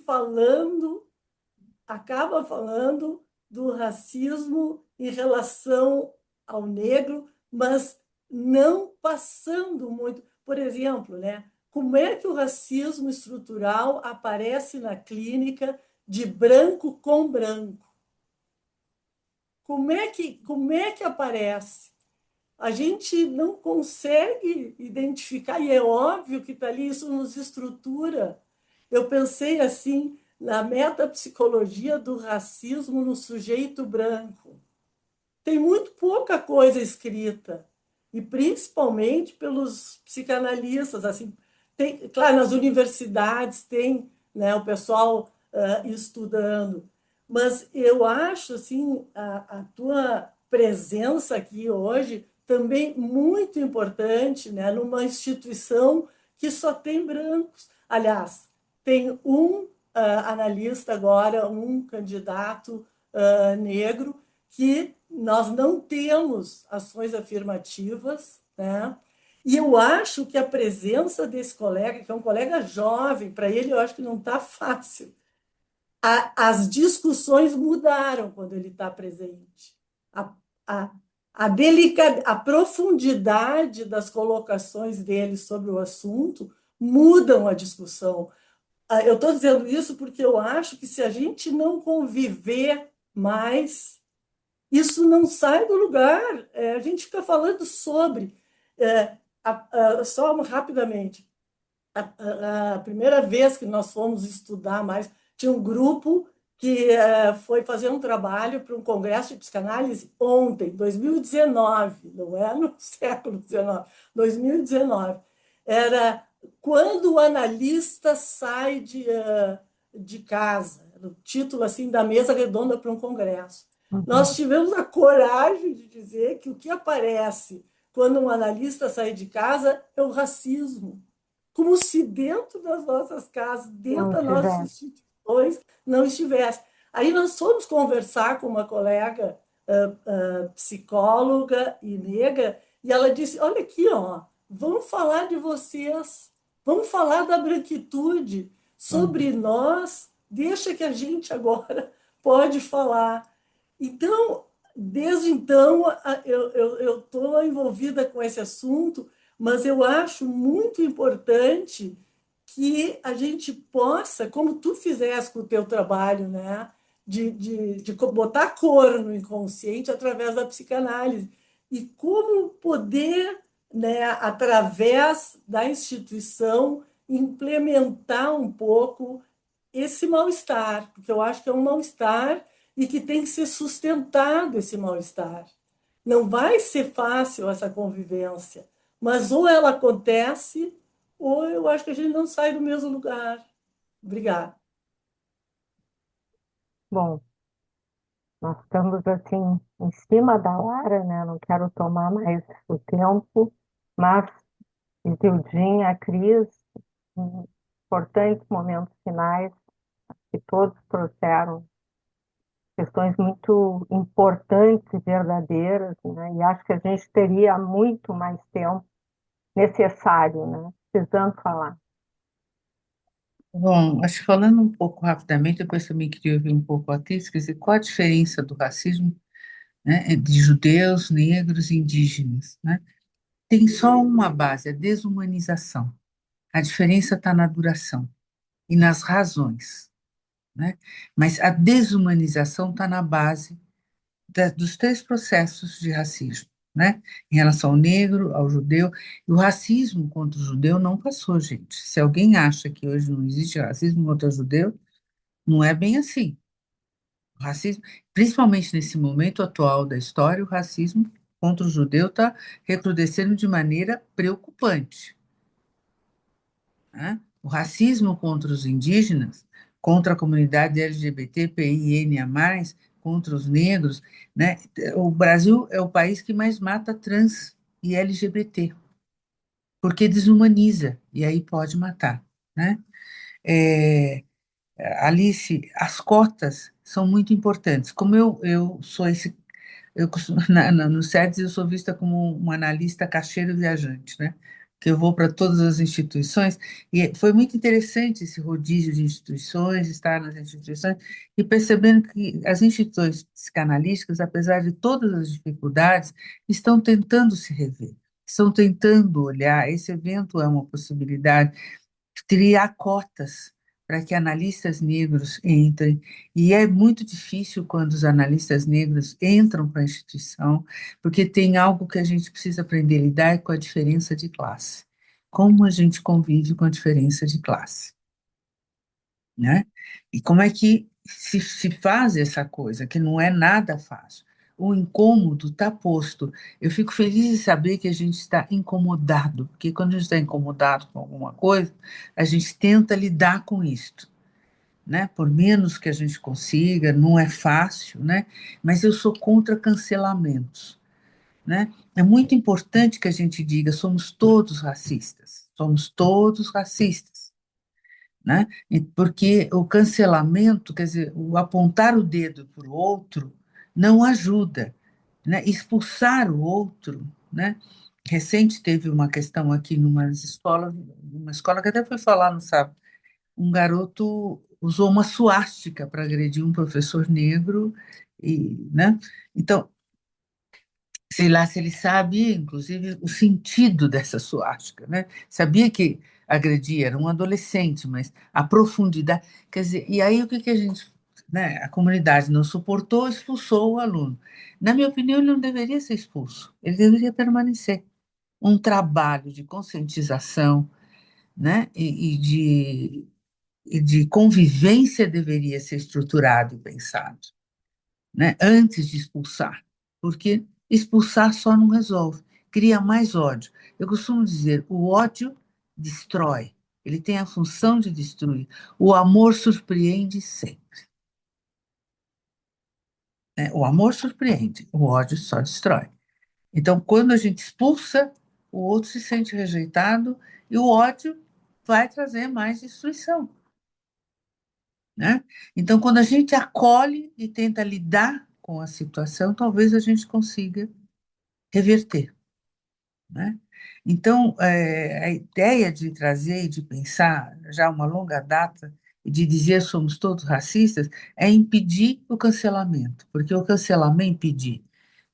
acaba falando do racismo em relação ao negro, mas não passando muito. Por exemplo, né, como é que o racismo estrutural aparece na clínica de branco com branco? Como é que aparece? A gente não consegue identificar, e é óbvio que está ali, isso nos estrutura. Eu pensei assim na metapsicologia do racismo no sujeito branco. Tem muito pouca coisa escrita, e principalmente pelos psicanalistas. Assim, tem, claro, nas universidades tem, né, o pessoal estudando, mas eu acho assim a tua presença aqui hoje também muito importante, né, numa instituição que só tem brancos. Aliás, tem um analista agora, um candidato negro, que nós não temos ações afirmativas, né? E eu acho que a presença desse colega, que é um colega jovem, para ele eu acho que não está fácil. As discussões mudaram quando ele está presente. A, a, a profundidade das colocações dele sobre o assunto mudam a discussão. Eu estou dizendo isso porque eu acho que se a gente não conviver mais, isso não sai do lugar. A gente fica falando sobre. Só rapidamente, a primeira vez que nós fomos estudar mais, tinha um grupo que foi fazer um trabalho para um congresso de psicanálise ontem, 2019, não é no século XIX, 2019. Era quando o analista sai de casa, o título assim da mesa redonda para um congresso. Nós tivemos a coragem de dizer que o que aparece quando um analista sai de casa é o racismo. Como se dentro das nossas casas, dentro das nossas instituições, não estivesse. Aí nós fomos conversar com uma colega psicóloga e negra, e ela disse, olha aqui, ó, vamos falar de vocês, vamos falar da branquitude, sobre nós, deixa que a gente agora pode falar. Então, desde então, eu estou envolvida com esse assunto, mas eu acho muito importante que a gente possa, como tu fizeste com o teu trabalho, né, de botar cor no inconsciente através da psicanálise, e como poder, né, através da instituição, implementar um pouco esse mal-estar, porque eu acho que é um mal-estar e que tem que ser sustentado esse mal-estar. Não vai ser fácil essa convivência, mas ou ela acontece, ou eu acho que a gente não sai do mesmo lugar. Obrigada. Bom, nós estamos assim em cima da hora, né? Não quero tomar mais o tempo, mas Isildinha, Cris, importantes momentos finais que todos trouxeram questões muito importantes e verdadeiras, né? E acho que a gente teria muito mais tempo necessário, né? Precisando falar. Bom, acho que falando um pouco rapidamente, depois também queria ouvir um pouco a Cris, quer dizer, qual a diferença do racismo, né, de judeus, negros e indígenas, né? Tem só uma base, a desumanização. A diferença está na duração e nas razões, né? Mas a desumanização está na base dos três processos de racismo, né? Em relação ao negro, ao judeu. E o racismo contra o judeu não passou, gente. Se alguém acha que hoje não existe racismo contra o judeu, não é bem assim. O racismo, principalmente nesse momento atual da história, o racismo contra o judeu está recrudescendo de maneira preocupante, né? O racismo contra os indígenas, contra a comunidade LGBTQIA+, contra os negros, né? O Brasil é o país que mais mata trans e LGBT, porque desumaniza, e aí pode matar, né? É, Alice, as cotas são muito importantes. Como eu sou esse eu costumo, no SEDES eu sou vista como uma analista caixeiro viajante, né? Que eu vou para todas as instituições, e foi muito interessante esse rodízio de instituições, estar nas instituições, e percebendo que as instituições psicanalíticas, apesar de todas as dificuldades, estão tentando se rever, estão tentando olhar, esse evento é uma possibilidade, criar cotas para que analistas negros entrem, e é muito difícil quando os analistas negros entram para a instituição, porque tem algo que a gente precisa aprender a lidar com a diferença de classe. Como a gente convive com a diferença de classe, né? E como é que se faz essa coisa, que não é nada fácil. O incômodo está posto. Eu fico feliz de saber que a gente está incomodado, porque quando a gente está incomodado com alguma coisa, a gente tenta lidar com isso, né? Por menos que a gente consiga, não é fácil, né? Mas eu sou contra cancelamentos, né? É muito importante que a gente diga, somos todos racistas, né? Porque o cancelamento, quer dizer, o apontar o dedo para o outro não ajuda, né? Expulsar o outro, né? Recente teve uma questão aqui numa escola que até foi falar no sábado, um garoto usou uma suástica para agredir um professor negro e, né? Então, sei lá se ele sabe, inclusive, o sentido dessa suástica, né? Sabia que agredia, era um adolescente, mas a profundidade, quer dizer, e aí o que que a gente, né? A comunidade não suportou, expulsou o aluno. Na minha opinião, ele não deveria ser expulso, ele deveria permanecer. Um trabalho de conscientização, né? E de convivência deveria ser estruturado e pensado, né, antes de expulsar, porque expulsar só não resolve, cria mais ódio. Eu costumo dizer, o ódio destrói, ele tem a função de destruir. O amor surpreende sempre, né? O amor surpreende, o ódio só destrói. Então, quando a gente expulsa, o outro se sente rejeitado e o ódio vai trazer mais destruição, né? Então, quando a gente acolhe e tenta lidar com a situação, talvez a gente consiga reverter, né? Então, a ideia de trazer e de pensar já uma longa data e de dizer somos todos racistas é impedir o cancelamento, porque o cancelamento impedir,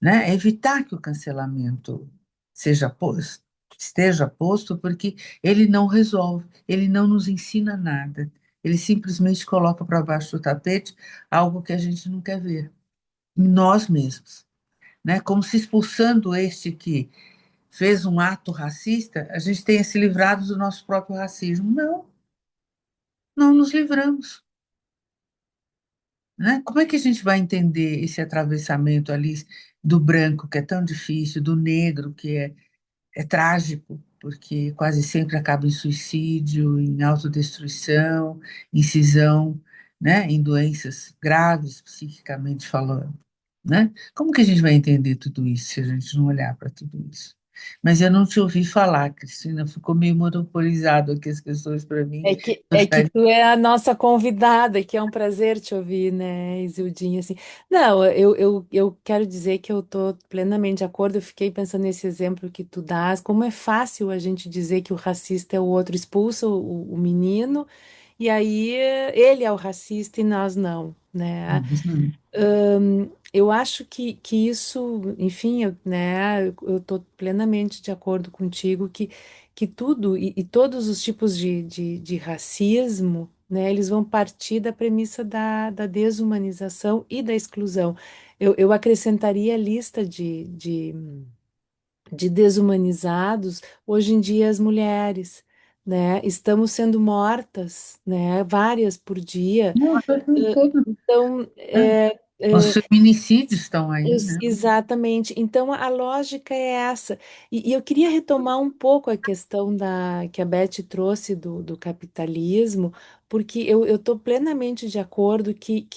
né? É evitar que o cancelamento seja posto, esteja posto, porque ele não resolve, ele não nos ensina nada, ele simplesmente coloca para baixo do tapete algo que a gente não quer ver, em nós mesmos, né? Como se expulsando este que fez um ato racista, a gente tenha se livrado do nosso próprio racismo. Não, não nos livramos, né? Como é que a gente vai entender esse atravessamento ali do branco, que é tão difícil, do negro, que é trágico, porque quase sempre acaba em suicídio, em autodestruição, em cisão, né? Em doenças graves, psiquicamente falando, né? Como que a gente vai entender tudo isso se a gente não olhar para tudo isso? Mas eu não te ouvi falar, Cristina, ficou meio monopolizado aqui as questões para mim. É que tu é a nossa convidada, que é um prazer te ouvir, né, Isildinha, assim. Não, eu quero dizer que eu estou plenamente de acordo, eu fiquei pensando nesse exemplo que tu dás, como é fácil a gente dizer que o racista é o outro, expulsa o menino, e aí ele é o racista e nós não, né? Eu acho que isso, enfim, né, eu estou plenamente de acordo contigo que tudo e todos os tipos de racismo, né? Eles vão partir da premissa da desumanização e da exclusão. Eu acrescentaria a lista de desumanizados, hoje em dia as mulheres, né? Estamos sendo mortas, né? Várias por dia. Não, todo, Então, né? Os feminicídios estão aí, né? exatamente. Então, a lógica é essa. E eu queria retomar um pouco a questão que a Beth trouxe do capitalismo, porque eu estou plenamente de acordo que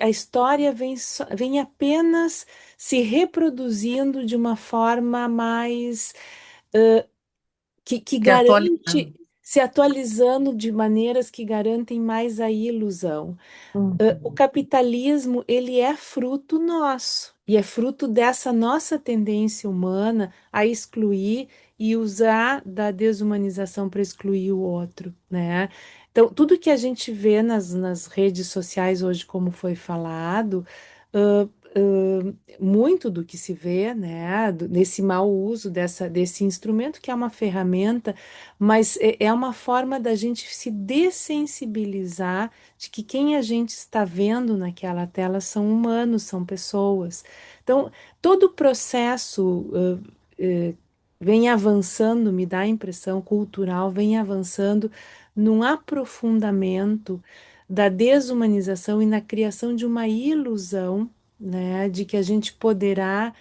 a história vem apenas se reproduzindo de uma forma mais que Que atualizando. garante, se atualizando de maneiras que garantem mais a ilusão. O capitalismo, ele é fruto nosso, e é fruto dessa nossa tendência humana a excluir e usar da desumanização para excluir o outro, né? Então, tudo que a gente vê nas redes sociais hoje, como foi falado, ãh, muito do que se vê, né, nesse mau uso desse instrumento que é uma ferramenta, mas é uma forma da gente se dessensibilizar de que quem a gente está vendo naquela tela são humanos, são pessoas. Então, todo o processo vem avançando, me dá a impressão cultural, vem avançando num aprofundamento da desumanização e na criação de uma ilusão, né, de que a gente poderá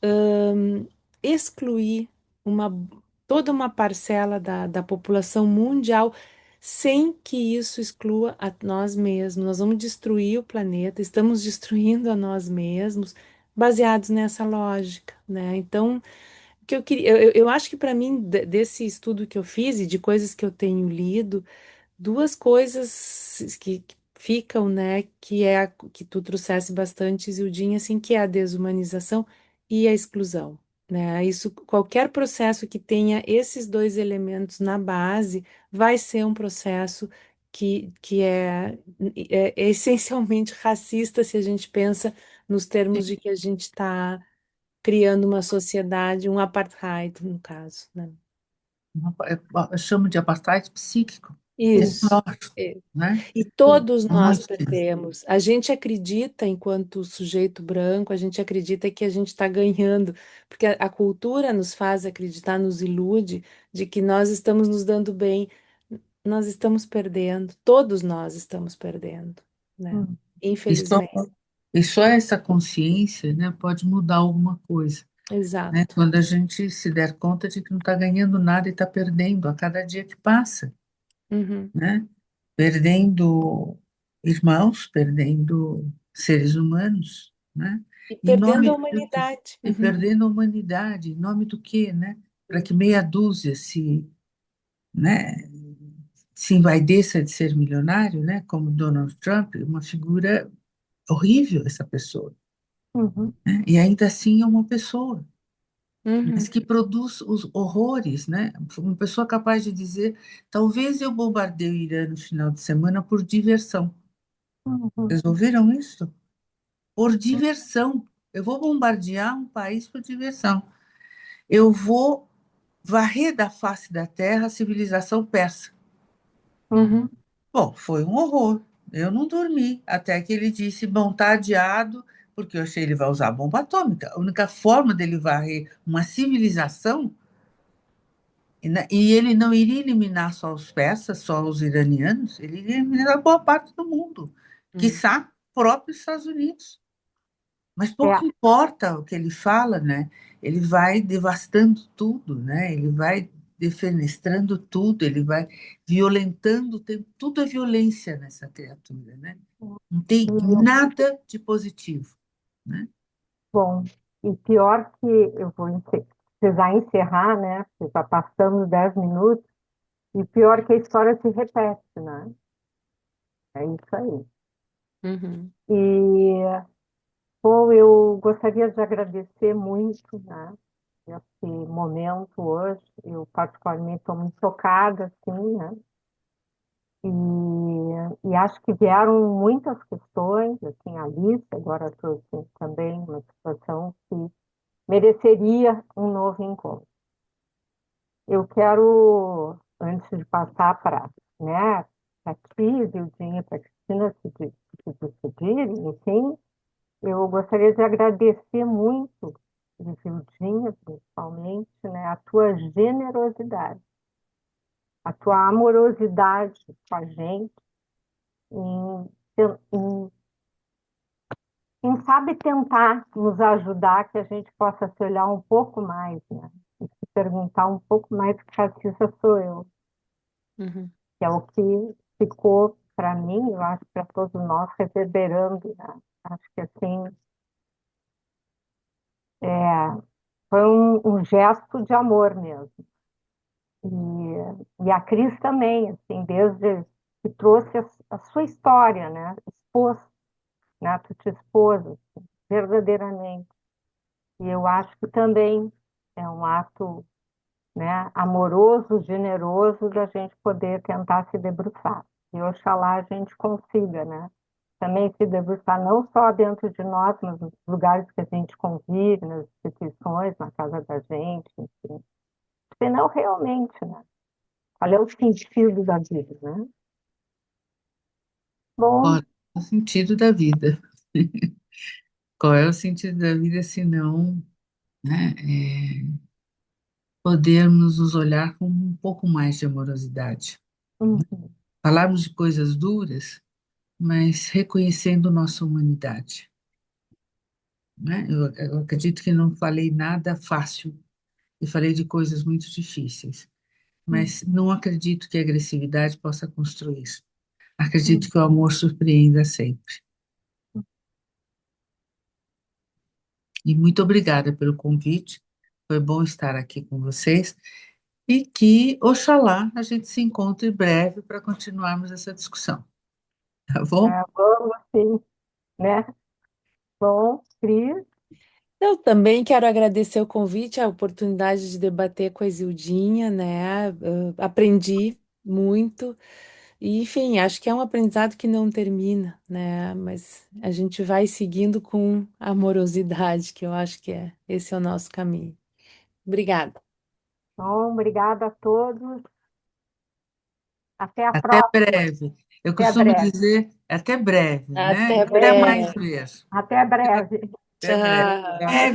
hum, excluir uma, toda uma parcela da população mundial sem que isso exclua a nós mesmos. Nós vamos destruir o planeta, estamos destruindo a nós mesmos, baseados nessa lógica, né? Então, o que eu queria, eu acho que para mim, desse estudo que eu fiz e de coisas que eu tenho lido, duas coisas que ficam, né, que é que tu trouxesse bastante, Zildinha, assim, que é a desumanização e a exclusão, né? Isso, qualquer processo que tenha esses dois elementos na base vai ser um processo que é essencialmente racista se a gente pensa nos termos de que a gente está criando uma sociedade, um apartheid, no caso, né? Eu chamo de apartheid psíquico, Isso. psicológico, né? E todos nós Muito. perdemos. A gente acredita, enquanto sujeito branco, a gente acredita que a gente está ganhando, porque a cultura nos faz acreditar, nos ilude de que nós estamos nos dando bem. Nós estamos perdendo, todos nós estamos perdendo, né? Hum. E só, Infelizmente. e só essa consciência, né, pode mudar alguma coisa, né? Exato. Quando a gente se der conta de que não está ganhando nada e está perdendo a cada dia que passa, Uhum. né? Perdendo irmãos, perdendo seres humanos, né? E Em perdendo nome a do quê? humanidade. E Uhum. perdendo a humanidade, em nome do quê, né? Para que meia dúzia né, se envaideça de ser milionário, né? Como Donald Trump, uma figura horrível essa pessoa, Uhum. né? E ainda assim é uma pessoa, mas Uhum. que produz os horrores, né? Uma pessoa capaz de dizer, talvez eu bombardeie o Irã no final de semana por diversão. Uhum. Vocês ouviram isso? Por diversão. Eu vou bombardear um país por diversão. Eu vou varrer da face da terra a civilização persa. Uhum. Bom, foi um horror. Eu não dormi até que ele disse, bom, tá adiado, porque eu achei que ele vai usar bomba atômica. A única forma dele varrer uma civilização, e ele não iria eliminar só os persas, só os iranianos, ele iria eliminar boa parte do mundo, Uhum. quiçá próprios Estados Unidos. Mas É, pouco importa o que ele fala, né? Ele vai devastando tudo, né? Ele vai defenestrando tudo, ele vai violentando o tempo. Tudo é violência nessa criatura, né? Não tem e, nada de positivo, né? bom, e pior que eu vou precisar encerrar, né? Porque já passamos 10 minutos, e pior que a história se repete, né? É isso aí. Uhum. E, bom, eu gostaria de agradecer muito, né? Esse momento hoje. Eu, particularmente, estou muito tocada, assim, né? E acho que vieram muitas questões, assim, a Alice agora trouxe também uma situação que mereceria um novo encontro. Eu quero, antes de passar para, né, para ti, Zildinha, para Cristina se despedirem, enfim, eu gostaria de agradecer muito, Zildinha, principalmente, né, a tua generosidade, a tua amorosidade com a gente, em, em, em sabe tentar nos ajudar, que a gente possa se olhar um pouco mais, né? E se perguntar um pouco mais que artista sou eu, Uhum. que é o que ficou para mim, eu acho, para todos nós, reverberando, né? Acho que assim, foi um gesto de amor mesmo. E a Cris também, assim, desde que trouxe a sua história, né? Expôs, né? Tu te expôs, assim, verdadeiramente. E eu acho que também é um ato, né, amoroso, generoso da gente poder tentar se debruçar. E oxalá a gente consiga, né? Também se debruçar não só dentro de nós, mas nos lugares que a gente convive, nas instituições, na casa da gente, enfim. Senão realmente, né? Qual é o sentido da vida, né? Bom, Qual é o sentido da vida? Qual é o sentido da vida se não, né, podermos nos olhar com um pouco mais de amorosidade? uhum, Falarmos de coisas duras, mas reconhecendo nossa humanidade, né? Eu acredito que não falei nada fácil e falei de coisas muito difíceis, mas não acredito que a agressividade possa construir. Acredito que o amor surpreenda sempre. E muito obrigada pelo convite. Foi bom estar aqui com vocês e que, oxalá, a gente se encontre em breve para continuarmos essa discussão. Tá bom? vamos sim, né? Bom, Cris, Eu também quero agradecer o convite, a oportunidade de debater com a Isildinha, né? Aprendi muito. E, enfim, acho que é um aprendizado que não termina, né? Mas a gente vai seguindo com amorosidade, que eu acho que esse é o nosso caminho. Obrigada. bom, obrigada a todos. Até a Até próxima. breve. Eu Até costumo breve. dizer até breve, né? Até Até mais breve. ver. Até breve. Até breve. Tchau. Tchau.